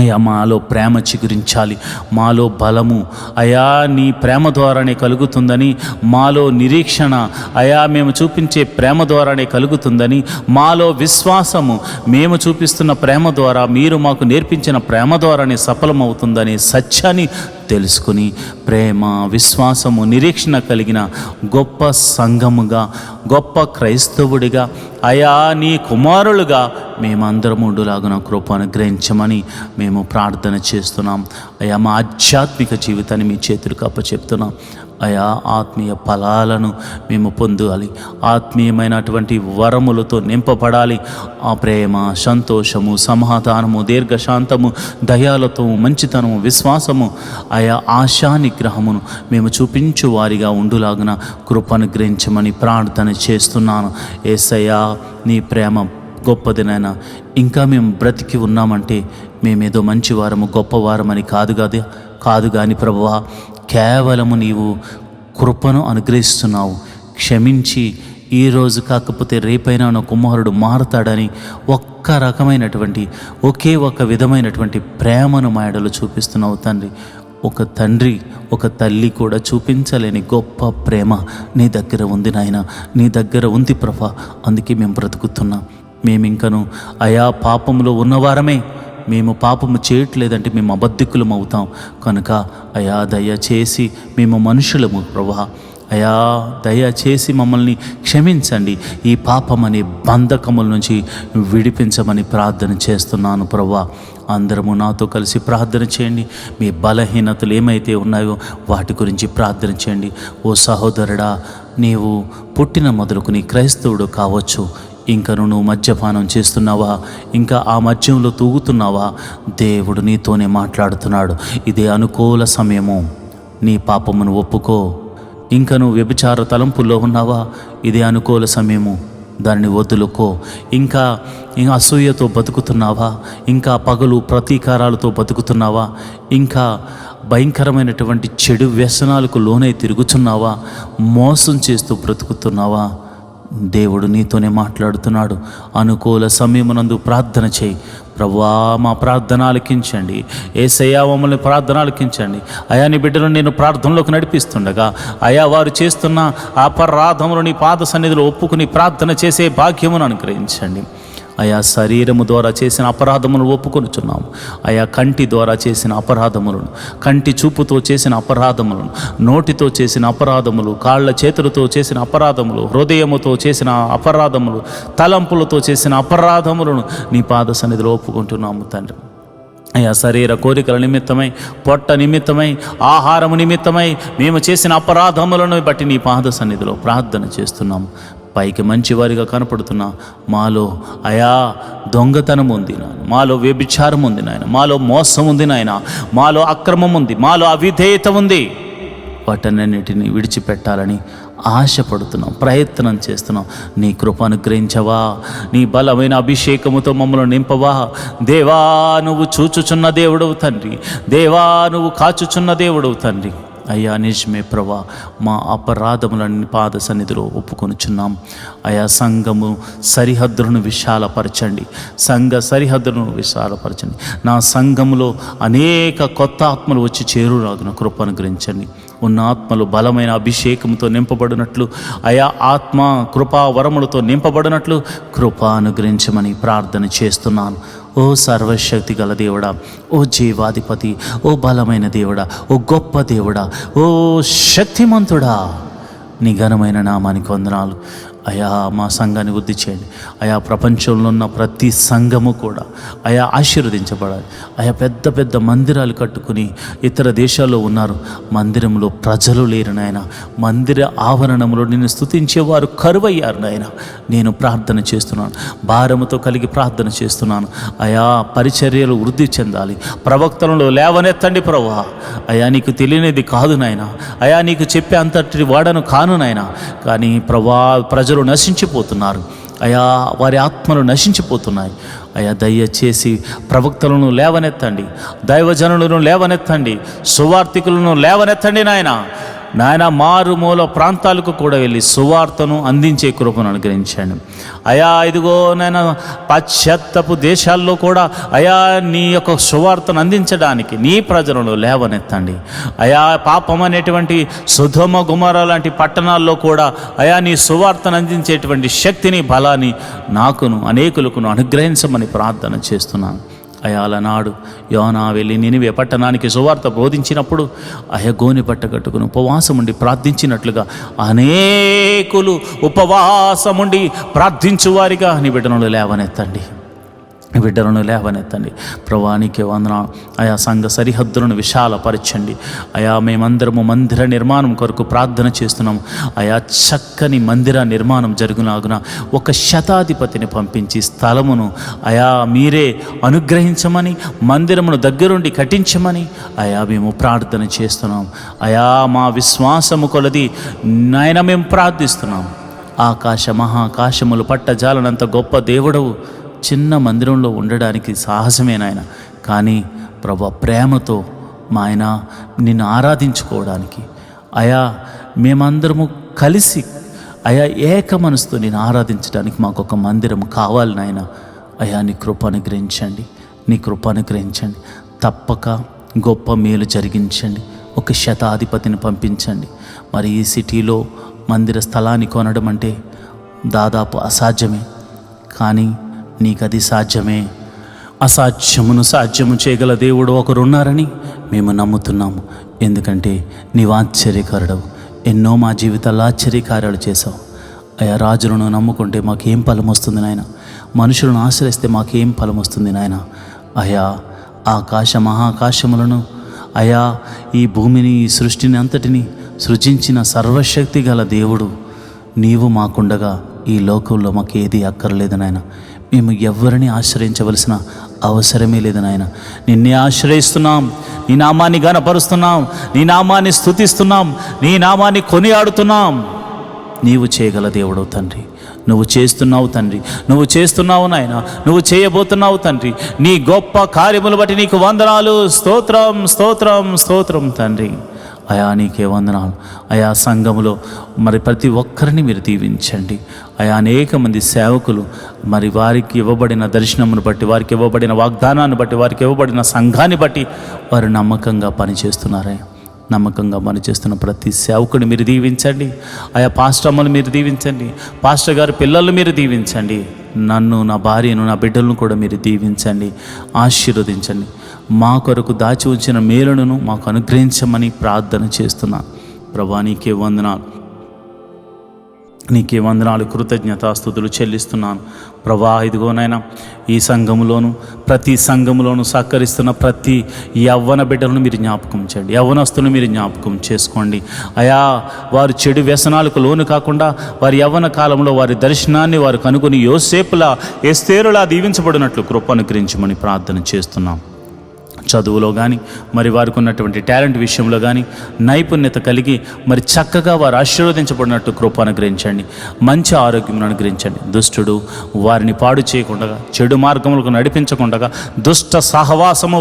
S3: అయ్యా, మాలో ప్రేమ చిగురించాలి, మాలో బలము అయా నీ ప్రేమ ద్వారానే కలుగుతుందని, మాలో నిరీక్షణ అయా మేము చూపించే ప్రేమ ద్వారానే కలుగుతుందని, మాలో విశ్వాసము మేము చూపిస్తున్న ప్రేమ ద్వారా, మీరు మాకు నేర్పించిన ప్రేమ ద్వారానే సఫలమవుతుందనే సత్యాన్ని తెలుసుకుని ప్రేమ, విశ్వాసము, నిరీక్షణ కలిగిన గొప్ప సంఘముగా, గొప్ప క్రైస్తవుడిగా అయా నీ కుమారులుగా మేమందరం ఉండులాగున కృప అనుగ్రహించమని మేము ప్రార్థన చేస్తున్నాం. అయా, మా ఆధ్యాత్మిక జీవితాన్ని మీ చేతులకు అప్పచెప్తున్నాం. అయా, ఆత్మీయ ఫలాలను మేము పొందాలి, ఆత్మీయమైనటువంటి వరములతో నింపబడాలి. ఆ ప్రేమ, సంతోషము, సమాధానము, దీర్ఘశాంతము, దయాలతో, మంచితనము, విశ్వాసము, ఆయా ఆశా నిగ్రహమును మేము చూపించు వారిగా ఉండులాగున కృపను గ్రహించమని ప్రార్థన చేస్తున్నాను. యేసయ్యా, నీ ప్రేమ గొప్పదినైనా. ఇంకా మేము బ్రతికి ఉన్నామంటే మేమేదో మంచివారము, గొప్పవారమని కాదు కానీ ప్రభువా, కేవలము నీవు కృపను అనుగ్రహిస్తున్నావు. క్షమించి ఈరోజు కాకపోతే రేపైనా నా కుమారుడు మారతాడని ఒక్క రకమైనటువంటి ఒకే ఒక విధమైనటువంటి ప్రేమను మా ఎడలో చూపిస్తున్నావు తండ్రి. ఒక తండ్రి, ఒక తల్లి కూడా చూపించలేని గొప్ప ప్రేమ నీ దగ్గర ఉంది నాయన, నీ దగ్గర ఉంది ప్రభా. అందుకే మేము బ్రతుకుతున్నాం. మేమింకను అయా పాపంలో ఉన్నవారమే. మేము పాపము చేయట్లేదంటే మేము అబద్ధికులం అవుతాం. కనుక అయా దయచేసి మేము మనుషులము ప్రభా, అయా దయచేసి మమ్మల్ని క్షమించండి. ఈ పాపం అనే బంధకముల నుంచి విడిపించమని ప్రార్థన చేస్తున్నాను ప్రభా. అందరము నాతో కలిసి ప్రార్థన చేయండి. మీ బలహీనతలు ఏమైతే ఉన్నాయో వాటి గురించి ప్రార్థన చేయండి. ఓ సహోదరుడా, నీవు పుట్టిన మొదలుకుని క్రైస్తవుడు కావచ్చు, ఇంకను నువ్వు మద్యపానం చేస్తున్నావా, ఇంకా ఆ మద్యంలో తూగుతున్నావా, దేవుడు నీతోనే మాట్లాడుతున్నాడు. ఇదే అనుకూల సమయము, నీ పాపమును ఒప్పుకో. ఇంకా నువ్వు వ్యభిచార తలంపుల్లో ఉన్నావా, ఇదే అనుకూల సమయము, దాన్ని వదులుకో. ఇంకా అసూయతో బతుకుతున్నావా, ఇంకా పగలు ప్రతీకారాలతో బతుకుతున్నావా, ఇంకా భయంకరమైనటువంటి చెడు వ్యసనాలకు లోనై తిరుగుతున్నావా, మోసం చేస్తూ బ్రతుకుతున్నావా, దేవుడు నీతోనే మాట్లాడుతున్నాడు. అనుకూల సమయమునందు ప్రార్థన చేయి. ప్రభువా, మా ప్రార్థన ఆలకించండి. యేసయ్యా, మమ్మల్ని ప్రార్థన ఆలకించండి. అయా, నీ బిడ్డలను నేను ప్రార్థనలోకి నడిపిస్తుండగా అయా వారు చేస్తున్న అపరాధములు నీ పాద సన్నిధిలో ఒప్పుకుని ప్రార్థన చేసే భాగ్యమును అనుగ్రహించండి. అయా శరీరము ద్వారా చేసిన అపరాధములను ఒప్పుకొనుచున్నాము. అయా కంటి ద్వారా చేసిన అపరాధములను, కంటి చూపుతో చేసిన అపరాధములను, నోటితో చేసిన అపరాధములు, కాళ్ళ చేతులతో చేసిన అపరాధములు, హృదయముతో చేసిన అపరాధములు, తలంపులతో చేసిన అపరాధములను నీ పాద సన్నిధిలో ఒప్పుకుంటున్నాము తండ్రి. అయ్యా శరీర కోరికల నిమిత్తమై, పొట్ట నిమిత్తమై, ఆహారము నిమిత్తమై మేము చేసిన అపరాధములను బట్టి నీ పాద సన్నిధిలో ప్రార్థన చేస్తున్నాము. పైకి మంచివారిగా కనపడుతున్నా మాలో అయా దొంగతనం ఉంది నాయన, మాలో వ్యభిచారం ఉంది నాయన, మాలో మోసం ఉంది నాయన, మాలో అక్రమం ఉంది, మాలో అవిధేయత ఉంది. వాటన్నిటిని విడిచిపెట్టాలని ఆశపడుతున్నాం, ప్రయత్నం చేస్తున్నాం. నీ కృప అనుగ్రహించవా, నీ బలమైన అభిషేకముతో మమ్మల్ని నింపవా. దేవా నువ్వు చూచుచున్న దేవుడవు తండ్రి, దేవా నువ్వు కాచుచున్న దేవుడవు తండ్రి. అయ్యా నిజమే ప్రభా, మా అపరాధములను పాద సన్నిధిలో ఒప్పుకొనుచున్నాం. అయా సంఘము సరిహద్దులను విశాలపరచండి, సంఘ సరిహద్దులను విశాలపరచండి. నా సంఘములో అనేక కొత్త ఆత్మలు వచ్చి చేరురాగున కృప అనుగ్రహించండి. ఉన్న ఆత్మలు బలమైన అభిషేకంతో నింపబడినట్లు, అయా ఆత్మ కృపా వరములతో నింపబడినట్లు కృప అనుగ్రహించమని ప్రార్థన చేస్తున్నాను. ఓ సర్వశక్తి గల దేవుడా, ఓ జీవాధిపతి, ఓ బలమైన దేవుడా, ఓ గొప్ప దేవుడా, ఓ శక్తిమంతుడా, నీ ఘనమైన నామానికి వందనాలు. అయా మా సంఘాన్ని వృద్ధి చేయండి. అయా ప్రపంచంలో ఉన్న ప్రతి సంఘము కూడా అయా ఆశీర్వదించబడాలి. అయా పెద్ద పెద్ద మందిరాలు కట్టుకుని ఇతర దేశాల్లో ఉన్నారు, మందిరంలో ప్రజలు లేరు నాయన, మందిర ఆవరణంలో నిన్ను స్తుతించేవారు కరువయ్యారు నాయన. నేను ప్రార్థన చేస్తున్నాను, భారముతో కలిగి ప్రార్థన చేస్తున్నాను. అయా పరిచర్యలు వృద్ధి చెందాలి, ప్రవక్తలను లేవనెత్తండి ప్రభువా. అయా నీకు తెలియనిది కాదు నాయన, అయా నీకు చెప్పే అంతటి వాడను కాను నాయన. కానీ ప్రజలు నశించిపోతున్నారు అయా, వారి ఆత్మలు నశించిపోతున్నాయి అయా. దయచేసి ప్రవక్తలను లేవనెత్తండి, దైవజనులను లేవనెత్తండి, సువార్థికులను లేవనెత్తండి నాయన. మారుమూల ప్రాంతాలకు కూడా వెళ్ళి సువార్తను అందించే కృపను అనుగ్రహించండి అయా. ఇదిగో నాయన పాశ్చాత్యపు దేశాల్లో కూడా అయా నీ యొక్క సువార్తను అందించడానికి నీ ప్రజలను లేవనెత్తండి అయా. పాపం అనేటువంటి సొదొమ గొమొర్రా లాంటి పట్టణాల్లో కూడా అయా నీ సువార్తను అందించేటువంటి శక్తిని, బలాన్ని నాకును అనేకులకును అనుగ్రహించమని ప్రార్థన చేస్తున్నాను అయా. అలనాడు యోనా వెళ్ళి నినివే పట్టణానికి సువార్త బోధించినప్పుడు అయా గోని పట్ట కట్టుకుని ఉపవాసముండి ప్రార్థించినట్లుగా అనేకులు ఉపవాసముండి ప్రార్థించువారిగా నీ బిడ్డలను లేవనెత్తండి, బిడ్డలను లేవనెత్తండి ప్రభానికి వందనాలు అయా. సంఘ సరిహద్దులను విశాలపరచండి అయా. మేమందరము మందిర నిర్మాణం కొరకు ప్రార్థన చేస్తున్నాము అయా. చక్కని మందిర నిర్మాణం జరుగులాగున ఒక శతాధిపతిని పంపించి స్థలమును అయా మీరే అనుగ్రహించమని, మందిరమును దగ్గరుండి కట్టించమని అయా మేము ప్రార్థన చేస్తున్నాం అయా. మా విశ్వాసము కొలది నాయన మేము ప్రార్థిస్తున్నాం. ఆకాశ మహాకాశములు పట్టజాలనంత గొప్ప దేవుడవు చిన్న మందిరంలో ఉండడానికి సాహసమే నాయన. కానీ ప్రభు ప్రేమతో మా ఆయన నిన్ను ఆరాధించుకోవడానికి అయా మేమందరము కలిసి అయా ఏక మనసుతో నేను ఆరాధించడానికి మాకు ఒక మందిరం కావాలి నాయన. అయా నీ కృప అనుగ్రహించండి, నీ కృప అనుగ్రహించండి. తప్పక గొప్ప మేలు జరిగించండి. ఒక శతాధిపతిని పంపించండి. మరి ఈ సిటీలో మందిర స్థలాన్ని కొనడం అంటే దాదాపు అసాధ్యమే, కానీ నీకు అది సాధ్యమే. అసాధ్యమును సాధ్యము చేయగల దేవుడు ఒకరున్నారని మేము నమ్ముతున్నాము. ఎందుకంటే నీవు ఆశ్చర్యకారుడవు. ఎన్నో మా జీవితాల్లో ఆశ్చర్యకార్యాలు చేసావు అయా. రాజులను నమ్ముకుంటే మాకేం ఫలం వస్తుంది నాయన, మనుషులను ఆశ్రయిస్తే మాకేం ఫలం వస్తుంది నాయన. అయా ఆకాశ మహాకాశములను అయా, ఈ భూమిని, ఈ సృష్టిని అంతటిని సృజించిన సర్వశక్తి గల దేవుడు నీవు మాకుండగా ఈ లోకంలో మాకు ఏది అక్కర్లేదు నాయన. మేము ఎవరిని ఆశ్రయించవలసిన అవసరమే లేదు నాయన. నిన్నే ఆశ్రయిస్తున్నాం, నీ నామాన్ని గణపరుస్తున్నాం, నీ నామాన్ని స్తుతిస్తున్నాం, నీ నామాన్ని కొనియాడుతున్నాం. నీవు చేయగల దేవుడవు తండ్రి, నువ్వు చేస్తున్నావు తండ్రి, నువ్వు చేస్తున్నావు నాయన, నువ్వు చేయబోతున్నావు తండ్రి. నీ గొప్ప కార్యములు బట్టి నీకు వందనాలు. స్తోత్రం, స్తోత్రం, స్తోత్రం తండ్రి. అయా నీకే వందనాలు అయా. సంఘములో మరి ప్రతి ఒక్కరిని మీరు దీవించండి అయా. అనేక మంది సేవకులు మరి వారికి ఇవ్వబడిన దర్శనమును బట్టి, వారికి ఇవ్వబడిన వాగ్దానాన్ని బట్టి, వారికి ఇవ్వబడిన సంఘాన్ని బట్టి వారు నమ్మకంగా పనిచేస్తున్నారయ్యా. నమ్మకంగా పనిచేస్తున్న ప్రతి సేవకుని మీరు దీవించండి అయా. పాస్టర్ అమ్మను మీరు దీవించండి, పాస్టర్ గారి పిల్లలు మీరు దీవించండి నన్ను, నా భార్యను, నా బిడ్డలను కూడా మీరు దీవించండి, ఆశీర్వదించండి. మా కొరకు దాచి ఉంచిన మేలును మాకు అనుగ్రహించమని ప్రార్థన చేస్తున్నాను. ప్రభువా నీకే వందనాలు, నీకే వందనాలు, కృతజ్ఞతాస్తుతులు చెల్లిస్తున్నాను. ప్రభా ఇదిగోనైనా ఈ సంఘములోను, ప్రతి సంఘములోను సహకరిస్తున్న ప్రతి యవ్వన బిడ్డలను మీరు జ్ఞాపకం చేయండి, యవ్వనస్తులను మీరు జ్ఞాపకం చేసుకోండి అయా. వారు చెడు వ్యసనాలకు లోను కాకుండా వారి యవ్వన కాలంలో వారి దర్శనాన్ని వారు కనుగొని యోసేపులా, ఎస్తేరులా దీవించబడినట్లు కృప అనుగ్రహించమని ప్రార్థన చేస్తున్నాం. చదువులో కానీ, మరి వారికి ఉన్నటువంటి టాలెంట్ విషయంలో కానీ నైపుణ్యత కలిగి మరి చక్కగా వారు ఆశీర్వదించబడినట్టు కృప అనుగ్రహించండి, మంచి ఆరోగ్యం అనుగ్రహించండి. దుష్టుడు వారిని పాడు చేయకుండా, చెడు మార్గములకు నడిపించకుండా, దుష్ట సహవాసములో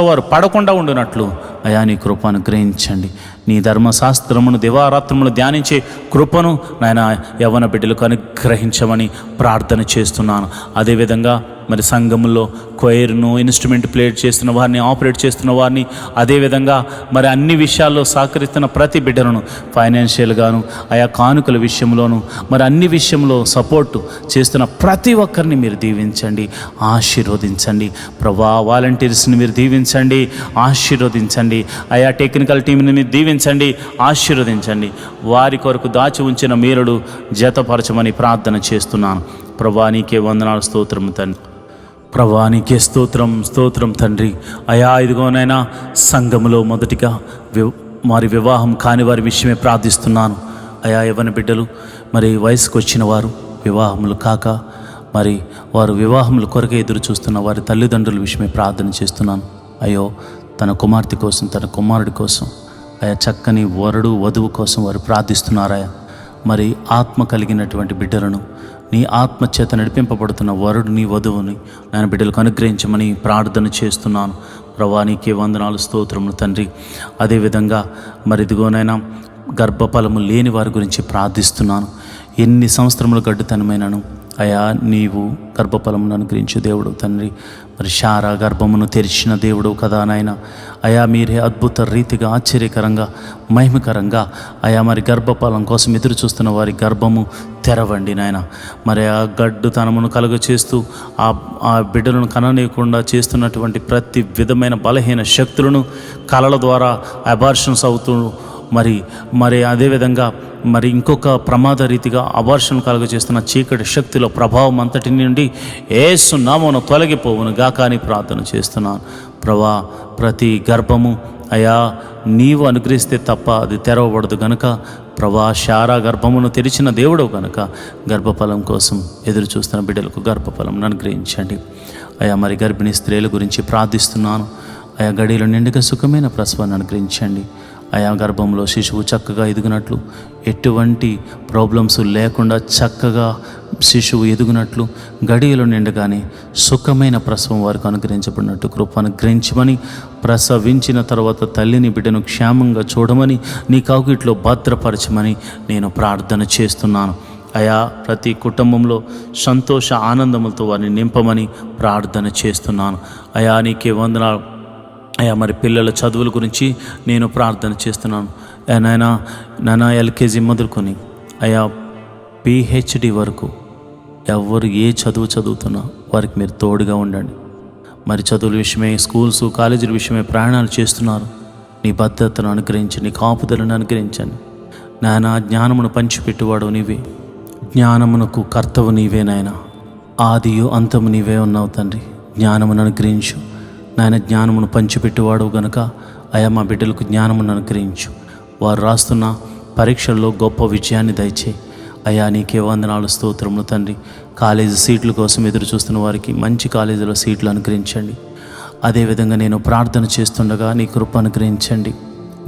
S3: వారు పడకుండా ఉండినట్లు అయా నీ కృప అనుగ్రహించండి. నీ ధర్మశాస్త్రమును దివారాత్రములు ధ్యానించే కృపను నాయన యవ్వన బిడ్డలకు అనుగ్రహించమని ప్రార్థన చేస్తున్నాను. అదేవిధంగా మరి సంఘంలో కొయిర్ను, ఇన్స్ట్రుమెంట్ ప్లే చేస్తున్న వారిని, ఆపరేట్ చేస్తున్న వారిని, అదేవిధంగా మరి అన్ని విషయాల్లో సహకరిస్తున్న ప్రతి బిడ్డలను ఫైనాన్షియల్గాను, ఆయా కానుకల విషయంలోను, మరి అన్ని విషయంలో సపోర్టు చేస్తున్న ప్రతి ఒక్కరిని మీరు దీవించండి, ఆశీర్వదించండి. ప్రభా వాలంటీర్స్ని మీరు దీవించండి, ఆశీర్వదించండి. ఆయా టెక్నికల్ టీంని మీరు దీవించండి, ఆశీర్వదించండి. వారి కొరకు దాచి ఉంచిన మేలుడు జతపరచమని ప్రార్థన చేస్తున్నాను. ప్రభా నీకే వందనాలు, స్తోత్రం తండ్రి. ప్రభా నీకే స్తోత్రం తండ్రి. అయా ఇదిగోనైనా సంఘములో మొదటిగా వారి వివాహం కాని వారి విషయమే ప్రార్థిస్తున్నాను. అయా యవ్వన బిడ్డలు, మరి వయసుకు వచ్చిన వారు వివాహములు కాక మరి వారు వివాహముల కొరకే ఎదురు చూస్తున్న వారి తల్లిదండ్రుల విషయమే ప్రార్థన చేస్తున్నాను. అయ్యో తన కుమార్తె కోసం, తన కుమారుడి కోసం, అయా చక్కని వరుడు వధువు కోసం వారు ప్రార్థిస్తున్నారయా. మరి ఆత్మ కలిగినటువంటి బిడ్డలను, నీ ఆత్మ చేత నడిపింపబడుతున్న వరుడిని, వధువుని నేను బిడ్డలకు అనుగ్రహించమని ప్రార్థన చేస్తున్నాను. ప్రభా నీకే వందనాలు, స్తోత్రములు తండ్రి. అదేవిధంగా మరి ఇదిగోనైనా గర్భఫలము లేని వారి గురించి ప్రార్థిస్తున్నాను. ఎన్ని సంవత్సరములు గడ్డుతనమైనను అయా నీవు గర్భఫలమును అనుగ్రహించు దేవుడు తండ్రి. మరి శారా గర్భమును తెరిచిన దేవుడు కదా నాయన. అయా మీరే అద్భుత రీతిగా, ఆశ్చర్యకరంగా, మహిమకరంగా అయా మరి గర్భఫలం కోసం ఎదురు చూస్తున్న వారి గర్భము తెరవండి నాయన. మరి ఆ గడ్డుతనమును కలుగ చేస్తూ ఆ బిడ్డలను కననీయకుండా చేస్తున్నటువంటి ప్రతి విధమైన బలహీన శక్తులను కలల ద్వారా అబార్షన్స్ అవుతూ మరి అదేవిధంగా మరి ఇంకొక ప్రమాద రీతిగా అబార్షన్ కలుగ చేస్తున్న చీకటి శక్తిలో ప్రభావం అంతటి నుండి యేసు నామమున తొలగిపోవును గాక అని ప్రార్థన చేస్తున్నాను. ప్రభా ప్రతి గర్భము అయా నీవు అనుగ్రహిస్తే తప్ప అది తెరవబడదు గనుక ప్రభా శారా గర్భమును తెరిచిన దేవుడు కనుక గర్భఫలం కోసం ఎదురు చూస్తున్న బిడ్డలకు గర్భఫలం అనుగ్రహించండి. అయా మరి గర్భిణీ స్త్రీల గురించి ప్రార్థిస్తున్నాను. ఆయా గడిలో నిండుగా సుఖమైన ప్రసవాన్ని అనుగ్రహించండి. ఆయా గర్భంలో శిశువు చక్కగా ఎదుగునట్లు, ఎటువంటి ప్రాబ్లమ్స్ లేకుండా చక్కగా శిశువు ఎదుగునట్లు, గడియలో నిండగానే సుఖమైన ప్రసవం వారికి అనుగ్రహించబడినట్టు కృప అనుగ్రహించమని, ప్రసవించిన తర్వాత తల్లిని బిడ్డను క్షేమంగా చూడమని, నీ కౌగిట్లో భద్రపరచమని నేను ప్రార్థన చేస్తున్నాను. అయా ప్రతి కుటుంబంలో సంతోష ఆనందములతో వారిని నింపమని ప్రార్థన చేస్తున్నాను. అయా నీకే వందనాలు. అయా మరి పిల్లల చదువుల గురించి నేను ప్రార్థన చేస్తున్నాను. నాయనా ఎల్కేజీ మొదలుకొని అయా పిహెచ్డి వరకు ఎవరు ఏ చదువు చదువుతున్నా వారికి మీరు తోడుగా ఉండండి. మరి చదువుల విషయమే, స్కూల్స్ కాలేజీల విషయమే ప్రయాణాలు చేస్తున్నారు. నీ భద్రతను అనుగ్రహించండి, నీ కాపుదలను అనుగ్రహించండి. నాయనా జ్ఞానమును పంచిపెట్టువాడు నీవే, జ్ఞానమునకు కర్తవు నీవే నాయన. ఆదియు అంతము నీవే ఉన్నావు తండ్రి. జ్ఞానమును అనుగ్రహించు నాయన. జ్ఞానమును పంచిపెట్టువాడు గనుక అయా మా బిడ్డలకు జ్ఞానమును అనుగ్రహించు. వారు రాస్తున్న పరీక్షల్లో గొప్ప విజయాన్ని దయచే. అయా నీకే వందనాలు, స్తోత్రములు తండ్రి. కాలేజీ సీట్ల కోసం ఎదురు చూస్తున్న వారికి మంచి కాలేజీలో సీట్లు అనుగ్రహించండి. అదేవిధంగా నేను ప్రార్థన చేస్తుండగా నీ కృప అనుగ్రహించండి,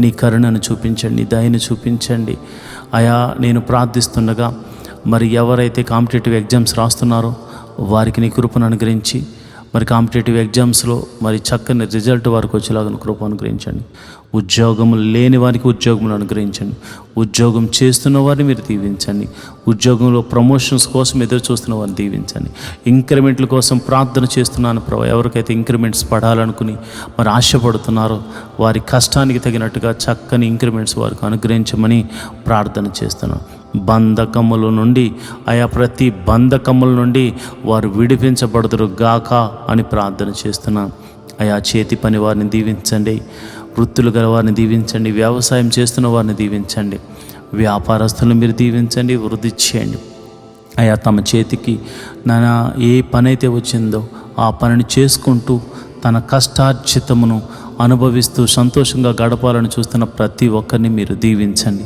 S3: నీ కరుణను చూపించండి, నీ దయను చూపించండి. అయా నేను ప్రార్థిస్తుండగా మరి ఎవరైతే కాంపిటేటివ్ ఎగ్జామ్స్ రాస్తున్నారో వారికి నీ కృపను అనుగ్రహించి మరి కాంపిటేటివ్ ఎగ్జామ్స్లో మరి చక్కని రిజల్ట్ వారికి వచ్చేలాగా కృప అనుగ్రహించండి. ఉద్యోగం లేని వారికి ఉద్యోగములు అనుగ్రహించండి. ఉద్యోగం చేస్తున్న వారిని మీరు దీవించండి. ఉద్యోగంలో ప్రమోషన్స్ కోసం ఎదురు చూస్తున్న వారిని దీవించండి. ఇంక్రిమెంట్ల కోసం ప్రార్థన చేస్తున్నాను ప్రభు. ఎవరికైతే ఇంక్రిమెంట్స్ పడాలనుకుని మరి ఆశపడుతున్నారో వారి కష్టానికి తగినట్టుగా చక్కని ఇంక్రిమెంట్స్ వారికి అనుగ్రహించమని ప్రార్థన చేస్తున్నాను. బంధకముల నుండి ఆయా ప్రతి బంధకముల నుండి వారు విడిపించబడుదురు గాక అని ప్రార్థన చేస్తున్నాను. ఆయా చేతి పని వారిని దీవించండి, వృత్తులు గల వారిని దీవించండి, వ్యవసాయం చేస్తున్న వారిని దీవించండి, వ్యాపారస్తులను మీరు దీవించండి, వృద్ధి చేయండి. అయా తమ చేతికి నానా ఏ పని అయితే వచ్చిందో ఆ పనిని చేసుకుంటూ తన కష్టార్జితమును అనుభవిస్తూ సంతోషంగా గడపాలని చూస్తున్న ప్రతి ఒక్కరిని మీరు దీవించండి.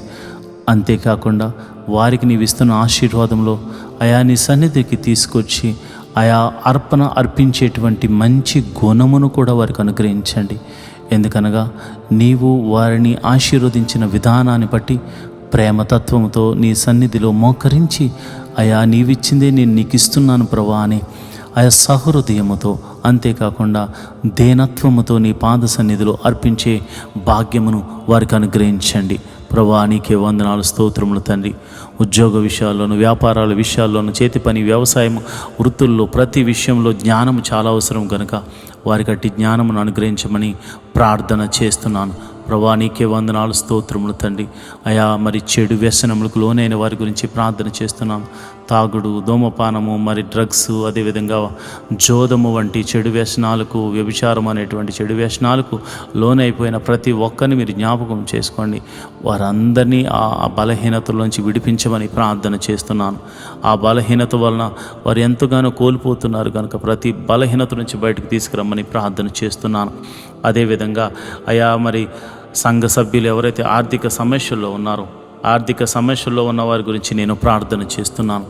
S3: అంతేకాకుండా వారికి నీవు ఇస్తున్న ఆశీర్వాదంలో అయా నీ సన్నిధికి తీసుకొచ్చి ఆయా అర్పించేటువంటి మంచి గుణమును కూడా వారికి అనుగ్రహించండి. ఎందుకనగా నీవు వారిని ఆశీర్వదించిన విధానాన్ని బట్టి ప్రేమతత్వముతో నీ సన్నిధిలో మోకరించి అయా నీవిచ్చిందే నేను నీకు ఇస్తున్నాను ప్రభా అని ఆయా సహృదయముతో, అంతేకాకుండా దేనత్వముతో నీ పాద సన్నిధిలో అర్పించే భాగ్యమును వారికి అనుగ్రహించండి. ప్రభా నీకే వందనాలు, స్తోత్రములు తండ్రి. ఉద్యోగ విషయాల్లోనూ, వ్యాపారాల విషయాల్లోనూ, చేతి పని, వ్యవసాయం, వృత్తుల్లో ప్రతి విషయంలో జ్ఞానము చాలా అవసరం కనుక వారికి అట్టి జ్ఞానమును అనుగ్రహించమని ప్రార్థన చేస్తున్నాను. ప్రభా నీకే వందనాలు, స్తోత్రములు తండ్రి. అయా మరి చెడు వ్యసనములకు లోనైన వారి గురించి ప్రార్థన చేస్తున్నాను. తాగుడు, ధూమపానము, మరి డ్రగ్స్, అదేవిధంగా జోదము వంటి చెడు వ్యసనాలకు, వ్యభిచారం అనేటువంటి చెడు వ్యసనాలకు లోనైపోయిన ప్రతి ఒక్కరిని మీరు జ్ఞాపకం చేసుకోండి. వారందరినీ ఆ బలహీనతలోంచి విడిపించమని ప్రార్థన చేస్తున్నాను. ఆ బలహీనత వలన వారు ఎంతగానో కోల్పోతున్నారు కనుక ప్రతి బలహీనత నుంచి బయటకు తీసుకురమ్మని ప్రార్థన చేస్తున్నాను. అదేవిధంగా అయా మరి సంఘ సభ్యులు ఎవరైతే ఆర్థిక సమస్యల్లో ఉన్నారో, ఆర్థిక సమస్యల్లో ఉన్న వారి గురించి నేను ప్రార్థన చేస్తున్నాను.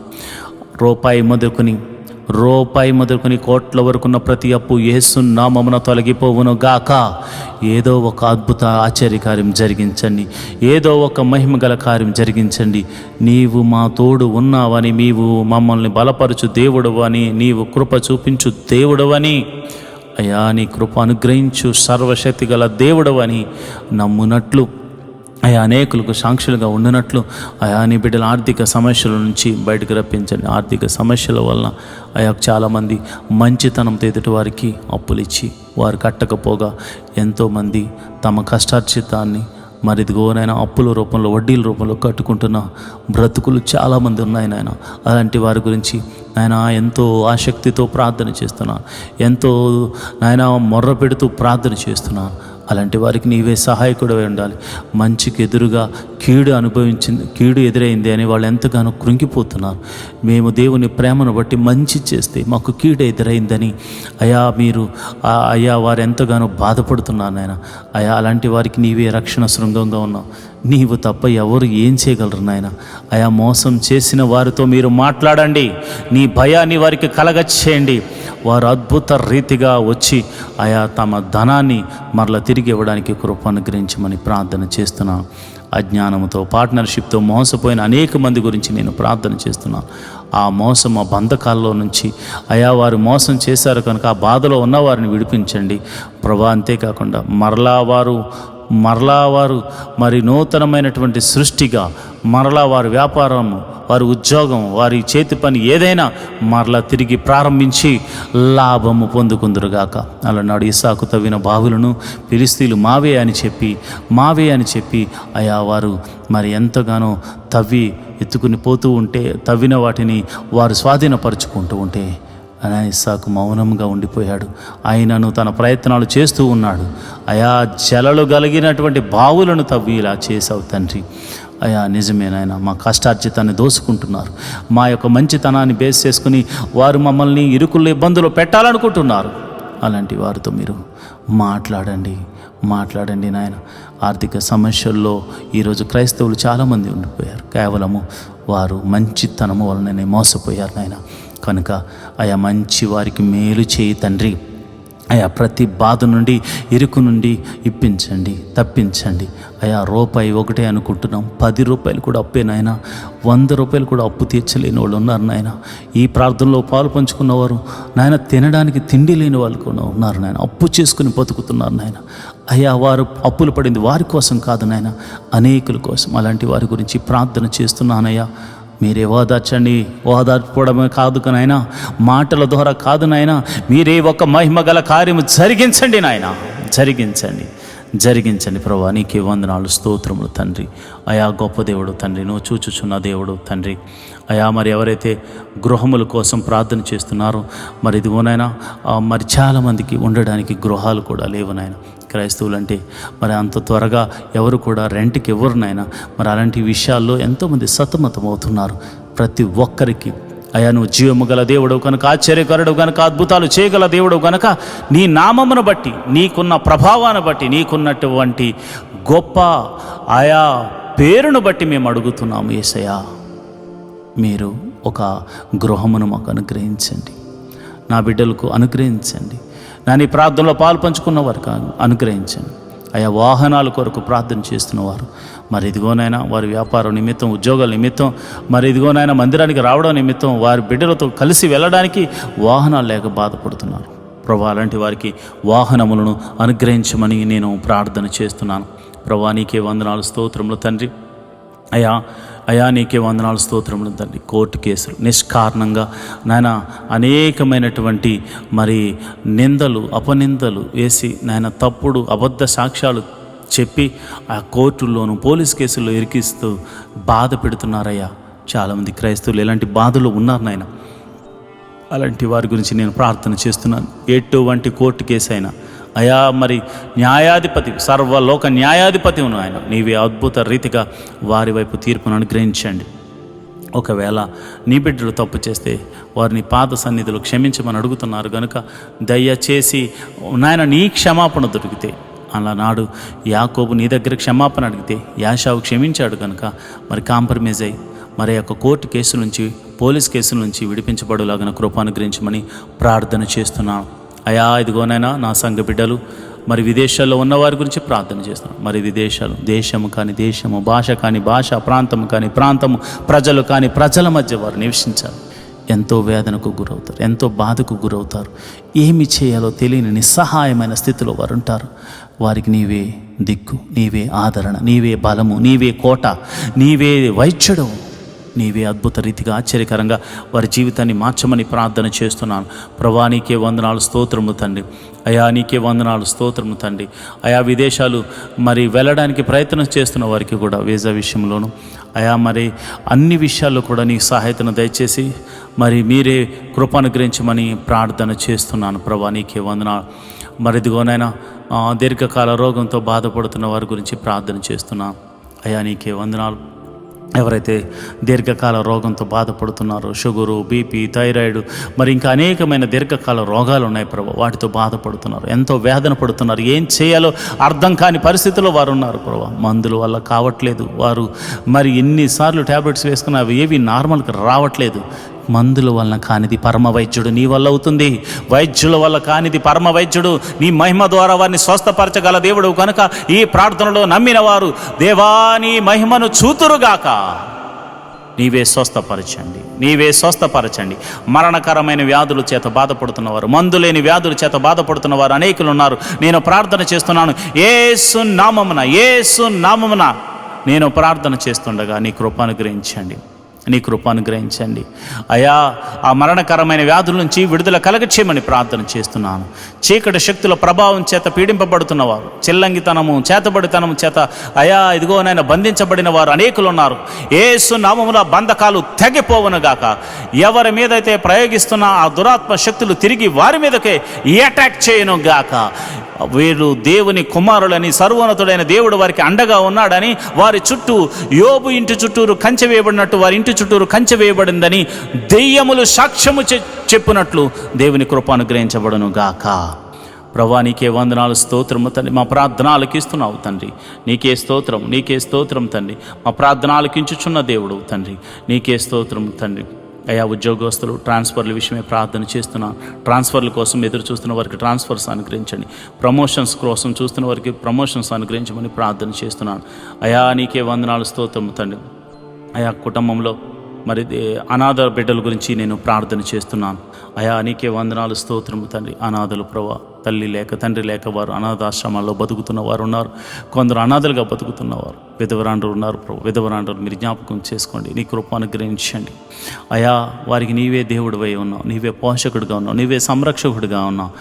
S3: రూపాయి మొదలుకొని కోట్ల వరకున్న ప్రతి అప్పు యేసు నామమున తొలగిపోవును గాక. ఏదో ఒక అద్భుత ఆశ్చర్యకార్యం జరిగించండి, ఏదో ఒక మహిమగల కార్యం జరిగించండి. నీవు మా తోడు ఉన్నావని, నీవు మమ్మల్ని బలపరచు దేవుడవని, నీవు కృప చూపించు దేవుడవని, అయా నీ కృప అనుగ్రహించు సర్వశక్తి గల దేవుడవని నమ్మునట్లు, అయా అనేకులకు సాక్షులుగా ఉండినట్లు అయా నీ బిడ్డల ఆర్థిక సమస్యల నుంచి బయటకు రప్పించండి. ఆర్థిక సమస్యల వలన అయా చాలామంది మంచితనంతో ఎదుటి వారికి అప్పులు ఇచ్చి వారు కట్టకపోగా ఎంతోమంది తమ కష్టార్జితాన్ని మరిదిగోనైనా అప్పుల రూపంలో, వడ్డీల రూపంలో కట్టుకుంటున్న బ్రతుకులు చాలామంది ఉన్నాయి నాయన. అలాంటి వారి గురించి నాయన ఎంతో ఆసక్తితో ప్రార్థన చేస్తున్నాను, ఎంతో నాయన మొర్ర పెడుతూ ప్రార్థన చేస్తున్నాను. అలాంటి వారికి నీవే సహాయకుడివై ఉండాలి. మంచికి ఎదురుగా కీడు ఎదురైంది అని వాళ్ళు ఎంతగానో కృంగిపోతున్నారు. మేము దేవుని ప్రేమను బట్టి మంచి చేస్తే మాకు కీడు ఎదురైందని అయ్యా వారు ఎంతగానో బాధపడుతున్నారు నాయన. అయా అలాంటి వారికి నీవే రక్షణ శృంగంగా ఉన్నావు. నీవు తప్ప ఎవరు ఏం చేయగలరు నాయన. అయా మోసం చేసిన వారితో మీరు మాట్లాడండి, నీ భయాన్ని వారికి కలగచేయండి. వారు అద్భుత రీతిగా వచ్చి ఆయా తమ ధనాన్ని మరలా తిరిగి ఇవ్వడానికి కృప అనుగ్రహించమని ప్రార్థన చేస్తున్నాను. అజ్ఞానంతో, పార్ట్నర్షిప్తో మోసపోయిన అనేక మంది గురించి నేను ప్రార్థన చేస్తున్నాను. ఆ మోసం, ఆ బంధకాల్లో నుంచి అయా వారు మోసం చేశారు కనుక ఆ బాధలో ఉన్న వారిని విడిపించండి ప్రభా. అంతేకాకుండా మరలా వారు మరి నూతనమైనటువంటి సృష్టిగా మరలా వారి వ్యాపారము, వారి ఉద్యోగం, వారి చేతి పని ఏదైనా మరలా తిరిగి ప్రారంభించి లాభము పొందుకుందురుగాక. అలనాడు ఇస్సాకు తవ్విన బావులను ఫిలిస్తీయులు మావే అని చెప్పి అయా వారు మరి ఎంతగానో తవ్వి ఎత్తుకుని పోతూ ఉంటే, తవ్విన వాటిని వారు స్వాధీనపరుచుకుంటూ ఉంటే అయా ఇస్సాకు మౌనంగా ఉండిపోయాడు. ఆయనను తన ప్రయత్నాలు చేస్తూ ఉన్నాడు. అయా జలలు కలిగినటువంటి బావులను తవ్వి ఇలా చేసావు తండ్రి. అయా నిజమేనాయన, మా కష్టార్జితాన్ని దోసుకుంటున్నారు. మా యొక్క మంచితనాన్ని బేస్ చేసుకుని వారు మమ్మల్ని ఇరుకుల్లో ఇబ్బందులు పెట్టాలనుకుంటున్నారు. అలాంటి వారితో మీరు మాట్లాడండి నాయన. ఆర్థిక సమస్యల్లో ఈరోజు క్రైస్తవులు చాలామంది ఉండిపోయారు. కేవలము వారు మంచితనము వలననే మోసపోయారు నాయన. కనుక అయా మంచి వారికి మేలు చేయి తండ్రి. అయా ప్రతి బాధ నుండి, ఇరుకు నుండి తప్పించండి. అయా రూపాయి ఒకటే అనుకుంటున్నాం, 10 రూపాయలు కూడా అప్పే నాయన, 100 రూపాయలు కూడా అప్పు తీర్చలేని వాళ్ళు ఉన్నారు నాయన. ఈ ప్రార్థనలో పాలు పంచుకున్నవారు నాయన, తినడానికి తిండి లేని వాళ్ళు కూడా ఉన్నారు నాయన, అప్పు చేసుకుని బతుకుతున్నారు నాయన. అయ్యా వారు అప్పులు పడింది వారి కోసం కాదు నాయన, అనేకుల కోసం. అలాంటి వారి గురించి ప్రార్థన చేస్తున్నానయ్యా. మీరే ఓదార్చండి. ఓదార్చుకోవడమే కాదు నాయన, మాటల ద్వారా కాదు నాయన, మీరే ఒక మహిమ గల కార్యము జరిగించండి నాయన, జరిగించండి. జరిగించండి ప్రభా. నీకే వందనాలు, స్తోత్రములు తండ్రి. అయా గొప్ప దేవుడు తండ్రి, నువ్వు చూచుచున్న దేవుడు తండ్రి. అయా మరి ఎవరైతే గృహముల కోసం ప్రార్థన చేస్తున్నారో మరి ఇదిగోనైనా మరి చాలామందికి ఉండడానికి గృహాలు కూడా లేవునైనా. క్రైస్తవులు అంటే మరి అంత త్వరగా ఎవరు కూడా రెంట్కి ఎవరినైనా మరి అలాంటి విషయాల్లో ఎంతోమంది సతమతం అవుతున్నారు. ప్రతి ఒక్కరికి అయా నువ్వు జీవము గల దేవుడు కనుక, ఆశ్చర్యకరుడు కనుక, అద్భుతాలు చేయగల దేవుడు కనుక, నీ నామమును బట్టి, నీకున్న ప్రభావాన్ని బట్టి, నీకున్నటువంటి గొప్ప ఆయా పేరును బట్టి మేము అడుగుతున్నాము యేసయ్యా. మీరు ఒక గృహమును మాకు అనుగ్రహించండి, నా బిడ్డలకు అనుగ్రహించండి, నీ ప్రార్థనలో పాలు పంచుకున్న వారికి అనుగ్రహించండి. అయా వాహనాల కొరకు ప్రార్థన చేస్తున్నవారు మరి ఇదిగోనైనా వారి వ్యాపారం నిమిత్తం, ఉద్యోగాల నిమిత్తం, మరి ఇదిగోనైనా మందిరానికి రావడం నిమిత్తం, వారి బిడ్డలతో కలిసి వెళ్ళడానికి వాహనాలు లేక బాధపడుతున్నారు ప్రభా. అలాంటి వారికి వాహనములను అనుగ్రహించమని నేను ప్రార్థన చేస్తున్నాను ప్రభా. నీకే వందనాలు, స్తోత్రములు తండ్రి. అయా నీకే వందనాలు, స్తోత్రములు తండ్రి. కోర్టు కేసులు నిష్కారణంగా నాయన అనేకమైనటువంటి మరి నిందలు, అపనిందలు వేసి నాయన తప్పుడు అబద్ధ సాక్ష్యాలు చెప్పి ఆ కోర్టుల్లోనూ పోలీస్ కేసుల్లో ఇరికిస్తూ బాధ పెడుతున్నారయ్యా. చాలామంది క్రైస్తవులు ఇలాంటి బాధలు ఉన్నారు నాయన. అలాంటి వారి గురించి నేను ప్రార్థన చేస్తున్నాను. ఎటువంటి కోర్టు కేసు అయినా అయా మరి న్యాయాధిపతి, సర్వలోక న్యాయాధిపతి ఉన్న ఆయన, నీవే అద్భుత రీతిగా వారి వైపు తీర్పును అనుగ్రహించండి. ఒకవేళ నీ బిడ్డలు తప్పు చేస్తే వారిని పాద సన్నిధిలో క్షమించమని అడుగుతున్నారు కనుక దయచేసి నాయన నీ క్షమాపణ దొరికితే, అలనాడు యాకోబు నీ దగ్గర క్షమాపణ అడిగితే యాషావు క్షమించాడు కనుక మరి కాంప్రమైజ్ అయ్యి మరి యొక్క కోర్టు కేసు నుంచి, పోలీస్ కేసుల నుంచి విడిపించబడులాగిన కృప అనుగ్రహించమని ప్రార్థన చేస్తున్నాను. అయా ఇదిగోనైనా నా సంఘ బిడ్డలు మరి విదేశాల్లో ఉన్నవారి గురించి ప్రార్థన చేస్తున్నాను. మరి విదేశాలు, దేశము కానీ దేశము, భాష కానీ భాష, ప్రాంతము కానీ ప్రాంతము, ప్రజలు కానీ ప్రజల మధ్య వారు నివసించాలి. ఎంతో వేదనకు గురవుతారు, ఎంతో బాధకు గురవుతారు. ఏమి చేయాలో తెలియని నిస్సహాయమైన స్థితిలో వారు ఉంటారు. వారికి నీవే దిక్కు, నీవే ఆదరణ, నీవే బలము, నీవే కోట, నీవే వైద్యుడు, నీవే అద్భుత రీతిగా ఆశ్చర్యకరంగా వారి జీవితాన్ని మార్చమని ప్రార్థన చేస్తున్నాను ప్రభా. నీకే వందనాలు, స్తోత్రము తండ్రి. అయా నీకే వందనాలు, స్తోత్రము తండ్రి. అయా విదేశాలు మరి వెళ్ళడానికి ప్రయత్నం చేస్తున్న వారికి కూడా వీసా విషయంలోనూ అయా మరి అన్ని విషయాల్లో కూడా నీ సహాయతను దయచేసి మరి మీరే కృప అనుగ్రహించమని ప్రార్థన చేస్తున్నాను ప్రభా. నీకే వందనాలు. మరి ఇదిగోనైనా దీర్ఘకాల రోగంతో బాధపడుతున్న వారి గురించి ప్రార్థన చేస్తున్నాను. అయా నీకే వందనాలు. ఎవరైతే దీర్ఘకాల రోగంతో బాధపడుతున్నారో, షుగరు, బీపీ, థైరాయిడ్, మరి ఇంకా అనేకమైన దీర్ఘకాల రోగాలు ఉన్నాయి ప్రభు, వాటితో బాధపడుతున్నారు, ఎంతో వేదన పడుతున్నారు. ఏం చేయాలో అర్థం కాని పరిస్థితిలో వారు ఉన్నారు ప్రభు. మందుల వల్ల కావట్లేదు, వారు మరి ఎన్నిసార్లు ట్యాబ్లెట్స్ వేసుకున్నా అవి ఏవి నార్మల్గా రావట్లేదు. మందుల వలన కానిది పరమ వైద్యుడు నీ వల్ల అవుతుంది. వైద్యుల వల్ల కానిది పరమ వైద్యుడు నీ మహిమ ద్వారా వారిని స్వస్థపరచగల దేవుడు కనుక ఈ ప్రార్థనలో నమ్మిన వారు దేవా నీ మహిమను చూతురుగాక. నీవే స్వస్థపరచండి, నీవే స్వస్థపరచండి. మరణకరమైన వ్యాధుల చేత బాధపడుతున్నవారు, మందులేని వ్యాధుల చేత బాధపడుతున్న వారు అనేకులు ఉన్నారు. నేను ప్రార్థన చేస్తున్నాను యేసు నామమున, యేసు నామమున నేను ప్రార్థన చేస్తుండగా నీ కృప అనుగ్రహించండి, నీ కృప అనుగ్రహించండి. అయా ఆ మరణకరమైన వ్యాధుల నుంచి విడుదల కలగచేయమని ప్రార్థన చేస్తున్నాను. చీకటి శక్తుల ప్రభావం చేత పీడింపబడుతున్నవారు, చిల్లంగితనము, చేతబడితనము చేత అయా ఇదిగోనైనా బంధించబడిన వారు అనేకులు ఉన్నారు. యేసు నామమున బంధకాలు తెగిపోవునుగాక. ఎవరి మీదైతే ప్రయోగిస్తున్న ఆ దురాత్మ శక్తులు తిరిగి వారి మీదకే అటాక్ చేయనుగాక. వీరు దేవుని కుమారులని, సర్వోన్నతుడైన దేవుడు వారికి అండగా ఉన్నాడని, వారి చుట్టూ యోబు ఇంటి చుట్టూరు కంచె వేయబడినట్టు వారి ఇంటి చుట్టూరు కంచె వేయబడిందని దెయ్యములు సాక్ష్యము చెప్పినట్లు దేవుని కృప అనుగ్రహించబడును గాక. ప్రభా నీకే వందనాలు, స్తోత్రము తండ్రి. మా ప్రార్థన ఆలకిస్తున్నావు తండ్రి, నీకే స్తోత్రం, నీకే స్తోత్రం తండ్రి. మా ప్రార్థన ఆలకించుచున్న దేవుడు తండ్రి, నీకే స్తోత్రం తండ్రి. అయా ఉద్యోగస్తులు ట్రాన్స్ఫర్ల విషయమే ప్రార్థన చేస్తున్నాను. ట్రాన్స్ఫర్ల కోసం ఎదురు చూస్తున్న వారికి ట్రాన్స్ఫర్స్ అనుగ్రహించండి. ప్రమోషన్స్ కోసం చూస్తున్న వారికి ప్రమోషన్స్ అనుగ్రహించమని ప్రార్థన చేస్తున్నాను. అయా నీకే వందనాలు, స్తోత్రం తండ్రి. అయా కుటుంబంలో మరి అనాథ బిడ్డల గురించి నేను ప్రార్థన చేస్తున్నాను. అయా నీకే వందనాలు, స్తోత్రము తండ్రి. అనాథలు ప్రభా, తల్లి లేక తండ్రి లేక వారు అనాథాశ్రమాల్లో బతుకుతున్న వారు ఉన్నారు. కొందరు అనాథలుగా బతుకుతున్నవారు, విధవరాండ్రులు ఉన్నారు ప్రభు. విధవరాండ్రులు మీరు జ్ఞాపకం చేసుకోండి, నీ కృప అనుగ్రహించండి. అయా వారికి నీవే దేవుడివై ఉన్నావు, నీవే పోషకుడిగా ఉన్నావు, నీవే సంరక్షకుడిగా ఉన్నావు.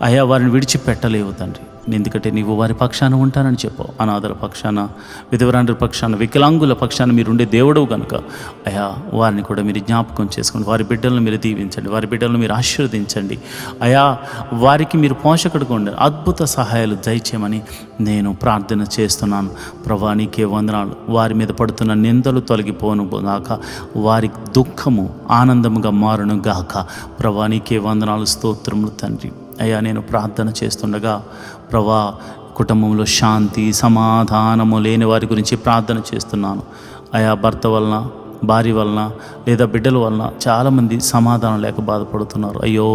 S3: అయా వారిని విడిచిపెట్టలేవు తండ్రి. ఎందుకంటే నీవు వారి పక్షాన ఉంటానని చెప్పావు. అనాథల పక్షాన, విధవరాండ్రుల పక్షాన, వికలాంగుల పక్షాన మీరుండే దేవుడవు కనుక అయా వారిని కూడా మీరు జ్ఞాపకం చేసుకోండి. వారి బిడ్డలను మీరు దీవించండి, వారి బిడ్డలను మీరు ఆశీర్వదించండి. అయా వారికి మీరు పోషకుడుగా ఉండండి, అద్భుత సహాయాలు దయచేయమని నేను ప్రార్థన చేస్తున్నాను. ప్రభా నీకే వందనాలు. వారి మీద పడుతున్న నిందలు తొలగిపోను గాక, వారి దుఃఖము ఆనందముగా మారును గాక. ప్రభా నీకే వందనాలు, స్తోత్రములు తండ్రి. అయ్యా నేను ప్రార్థన చేస్తుండగా ప్రభా కుటుంబంలో శాంతి సమాధానము లేని వారి గురించి ప్రార్థన చేస్తున్నాను. అయా భర్త వలన, భార్య వలన లేదా బిడ్డల వలన చాలామంది సమాధానం లేక బాధపడుతున్నారు. అయ్యో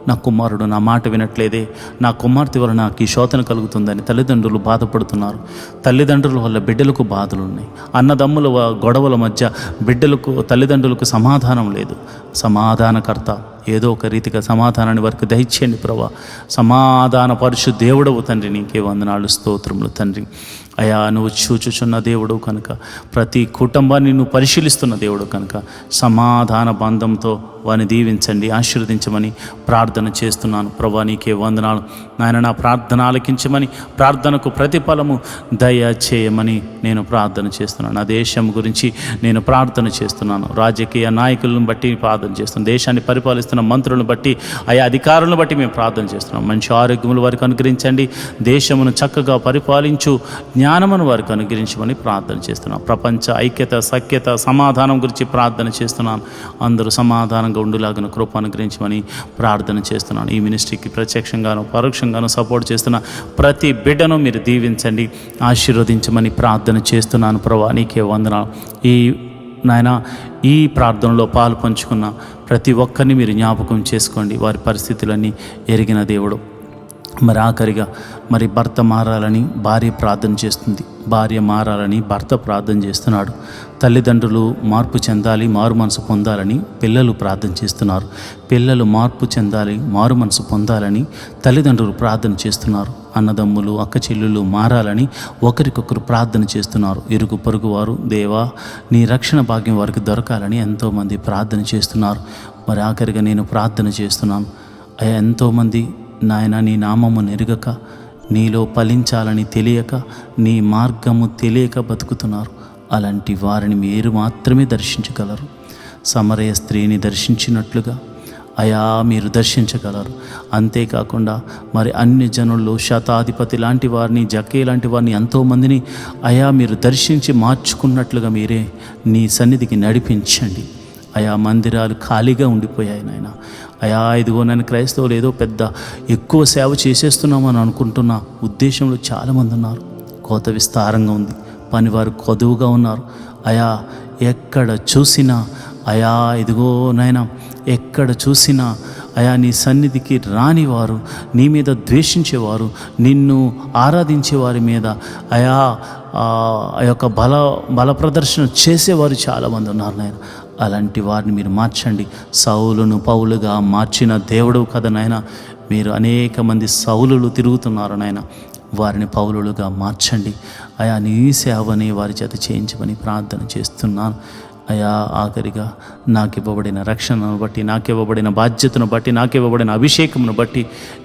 S3: నా కుమారుడు నా మాట వినట్లేదే, నా కుమార్తె వలన నాకు ఈ శోధన కలుగుతుందని తల్లిదండ్రులు బాధపడుతున్నారు. తల్లిదండ్రుల వల్ల బిడ్డలకు బాధలు ఉన్నాయి. అన్నదమ్ముల గొడవల మధ్య బిడ్డలకు, తల్లిదండ్రులకు సమాధానం లేదు. సమాధానకర్త ఏదో ఒక రీతిగా సమాధానాన్ని వారికి దయచేయండి ప్రభా. సమాధాన పరుషు దేవుడవు తండ్రి, నీకే వందనాలు, స్తోత్రములు తండ్రి. అయా నువ్వు చూచుచున్న దేవుడు కనుక, ప్రతి కుటుంబాన్ని నువ్వు పరిశీలిస్తున్న దేవుడు కనుక సమాధాన బంధంతో వారిని దీవించండి, ఆశీర్వదించమని ప్రార్థన చేస్తున్నాను. ప్రభా నీకే వందనాలు నాయన. నా ప్రార్థన ఆలకించమని, ప్రార్థనకు ప్రతిఫలము దయచేయమని నేను ప్రార్థన చేస్తున్నాను. నా దేశం గురించి నేను ప్రార్థన చేస్తున్నాను. రాజకీయ నాయకులను బట్టి ప్రార్థన చేస్తున్నాను. దేశాన్ని పరిపాలిస్తున్న మంత్రులను బట్టి, ఆయా అధికారులను బట్టి మేము ప్రార్థన చేస్తున్నాం. మంచి ఆరోగ్యములు వారికి అనుగ్రహించండి. దేశమును చక్కగా పరిపాలించు జ్ఞానమును వారికి అనుగ్రహించమని ప్రార్థన చేస్తున్నాం. ప్రపంచ ఐక్యత, సఖ్యత, సమాధానం గురించి ప్రార్థన చేస్తున్నాను. అందరూ సమాధానంగా ఉండులాగిన కృప అనుగ్రహించమని ప్రార్థన చేస్తున్నాను. ఈ మినిస్ట్రీకి ప్రత్యక్షంగాను పరోక్షంగాను సపోర్ట్ చేస్తున్న ప్రతి బిడ్డను మీరు దీవించండి, ఆశీర్వదించమని ప్రార్థన చేస్తున్నాను. ప్రభా నీకే వందనాలు. నాయన ఈ ప్రార్థనలో పాలు పంచుకున్న ప్రతి ఒక్కరిని మీరు జ్ఞాపకం చేసుకోండి. వారి పరిస్థితులన్నీ ఎరిగిన దేవుడు. మరి ఆఖరిగా మరి భర్త మారాలని భార్య ప్రార్థన చేస్తుంది, భార్య మారాలని భర్త ప్రార్థన చేస్తున్నాడు. తల్లిదండ్రులు మార్పు చెందాలి, మారు మనసు పొందాలని పిల్లలు ప్రార్థన చేస్తున్నారు. పిల్లలు మార్పు చెందాలి, మారు మనసు పొందాలని తల్లిదండ్రులు ప్రార్థన చేస్తున్నారు. అన్నదమ్ములు, అక్క చెల్లెళ్ళు మారాలని ఒకరికొకరు ప్రార్థన చేస్తున్నారు. ఇరుగు పొరుగు వారు దేవా నీ రక్షణ భాగ్యం వారికి దొరకాలని ఎంతోమంది ప్రార్థన చేస్తున్నారు. మరి ఆఖరిగా నేను ప్రార్థన చేస్తున్నాను. ఎంతోమంది నాయన నీ నామము నెరుగక, నీలో ఫలించాలని తెలియక, నీ మార్గము తెలియక బతుకుతున్నారు. అలాంటి వారిని మీరు మాత్రమే దర్శించగలరు. సమరయ స్త్రీని దర్శించినట్లుగా అయా మీరు దర్శించగలరు. అంతేకాకుండా మరి అన్ని జనుల్లో శతాధిపతి లాంటి వారిని, జక్కే లాంటి వారిని ఎంతోమందిని అయా మీరు దర్శించి మార్చుకున్నట్లుగా మీరే నీ సన్నిధికి నడిపించండి. అయా మందిరాలు ఖాళీగా ఉండిపోయాయి నాయన. అయా ఇదిగో నేను క్రైస్తవులు ఏదో పెద్ద ఎక్కువ సేవ చేసేస్తున్నామని అనుకుంటున్న ఉద్దేశంలో చాలామంది ఉన్నారు. కోత విస్తారంగా ఉంది, పనివారు కొదువుగా ఉన్నారు. అయా ఎక్కడ చూసినా అయా ఇదిగో నాయన, ఎక్కడ చూసినా అయా నీ సన్నిధికి రానివారు, నీ మీద ద్వేషించేవారు, నిన్ను ఆరాధించే వారి మీద అయా ఆ యొక్క బల ప్రదర్శన చేసేవారు చాలామంది ఉన్నారు నాయన. అలాంటి వారిని మీరు మార్చండి. సౌలును పౌలుగా మార్చిన దేవుడు కదా నాయన. మీరు అనేక మంది సౌలులు తిరుగుతున్నారు నాయన, వారిని పౌలులుగా మార్చండి. అయా నీ సేవని వారి చేత చేయించమని ప్రార్థన చేస్తున్నాను. అయా ఆఖరిగా నాకు ఇవ్వబడిన రక్షణను బట్టి, నాకు ఇవ్వబడిన బాధ్యతను బట్టి, నాకు ఇవ్వబడిన అభిషేకమును బట్టి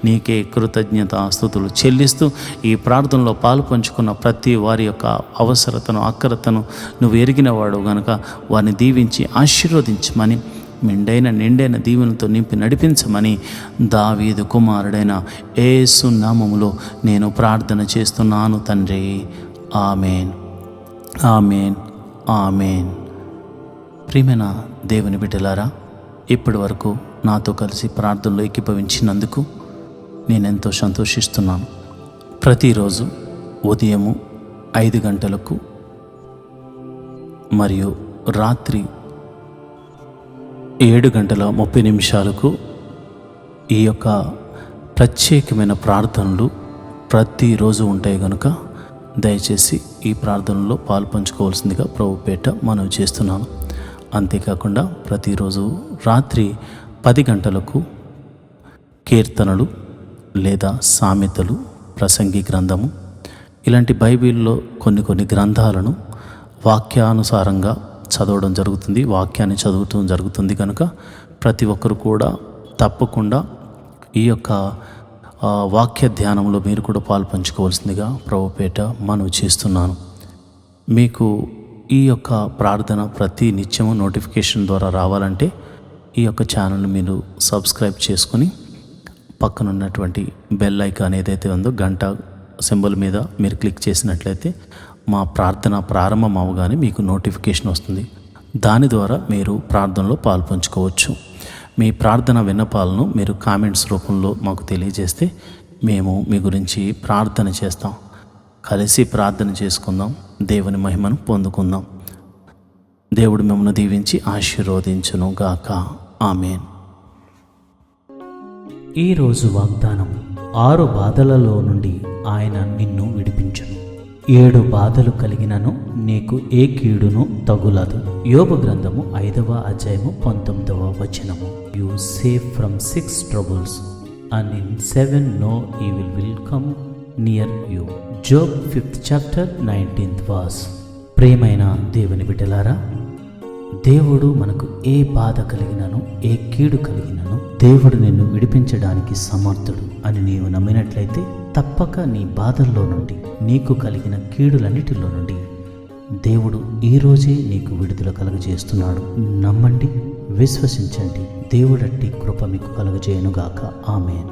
S3: నీకే కృతజ్ఞత స్తుతులు చెల్లిస్తూ ఈ ప్రార్థనలో పాలు పంచుకున్న ప్రతి వారి యొక్క అవసరతను, అక్కరతను నువ్వు ఎరిగినవాడు గనుక వారిని దీవించి ఆశీర్వదించమని, నిండైన దీవెనలతో నింపి నడిపించమని దావీదు కుమారుడైన యేసు నామములో నేను ప్రార్థన చేస్తున్నాను తండ్రి. ఆమేన్, ఆమేన్, ఆమేన్. ప్రియమైన దేవుని బిడ్డలారా, ఇప్పటి వరకు నాతో కలిసి ప్రార్థనలో ఏకీభవించినందుకు నేనెంతో సంతోషిస్తున్నాను. ప్రతిరోజు ఉదయము 5 గంటలకు మరియు రాత్రి 7:30 ఈ యొక్క ప్రత్యేకమైన ప్రార్థనలు ప్రతిరోజు ఉంటాయి కనుక దయచేసి ఈ ప్రార్థనలో పాలు పంచుకోవాల్సిందిగా ప్రభుపేట మనవి చేస్తున్నాను. అంతేకాకుండా ప్రతిరోజు రాత్రి 10 గంటలకు కీర్తనలు లేదా సామెతలు, ప్రసంగి గ్రంథము ఇలాంటి బైబిల్లో కొన్ని గ్రంథాలను వాక్యానుసారంగా చదవడం జరుగుతుంది, వాక్యాన్ని చదవటం జరుగుతుంది. కనుక ప్రతి ఒక్కరు కూడా తప్పకుండా ఈ యొక్క వాక్య ధ్యానంలో మీరు కూడా పాలు పంచుకోవాల్సిందిగా ప్రభుపేట మనవి చేస్తున్నాను. మీకు ఈ యొక్క ప్రార్థన ప్రతి నిత్యము నోటిఫికేషన్ ద్వారా రావాలంటే ఈ యొక్క ఛానల్ని మీరు సబ్స్క్రైబ్ చేసుకుని పక్కనున్నటువంటి బెల్ ఐకాన్ ఏదైతే ఉందో గంట సింబల్ మీద మీరు క్లిక్ చేసినట్లయితే మా ప్రార్థన ప్రారంభం అవగానే మీకు నోటిఫికేషన్ వస్తుంది. దాని ద్వారా మీరు ప్రార్థనలో పాలు పంచుకోవచ్చు. మీ ప్రార్థన విన్నపాలను మీరు కామెంట్స్ రూపంలో మాకు తెలియజేస్తే మేము మీ గురించి ప్రార్థన చేస్తాం. కలిసి ప్రార్థన చేసుకుందాం, దేవుని మహిమను పొందుకుందాం. దేవుడు మిమ్మల్ని దీవించి ఆశీర్వదించును గాక. ఆమేన్.
S4: ఈరోజు వాగ్దానం, 6 బాధలలో నుండి ఆయన నిన్ను విడిపించును. 7 బాధలు కలిగినను నీకు ఏ కీడును తగులదు. యోబు గ్రంథము 5వ అధ్యాయము 19వ వచనము. You save from 6 troubles and in 7 no evil will come near you. Job 5th chapter 19th verse. ప్రియమైన దేవుని బిడ్డలారా, దేవుడు మనకు ఏ బాధ కలిగినను ఏ కీడు కలిగినను దేవుడు నిన్ను విడిపించడానికి సమర్థుడు అని నీవు నమ్మినట్లయితే తప్పక నీ బాధల్లో నుండి, నీకు కలిగిన కీడులన్నిటిలో నుండి దేవుడు ఈరోజే నీకు విడుదల కలుగజేస్తున్నాడు. నమ్మండి, విశ్వసించండి. దేవుడట్టి కృప మీకు కలుగజేయునుగాక. ఆమేన్.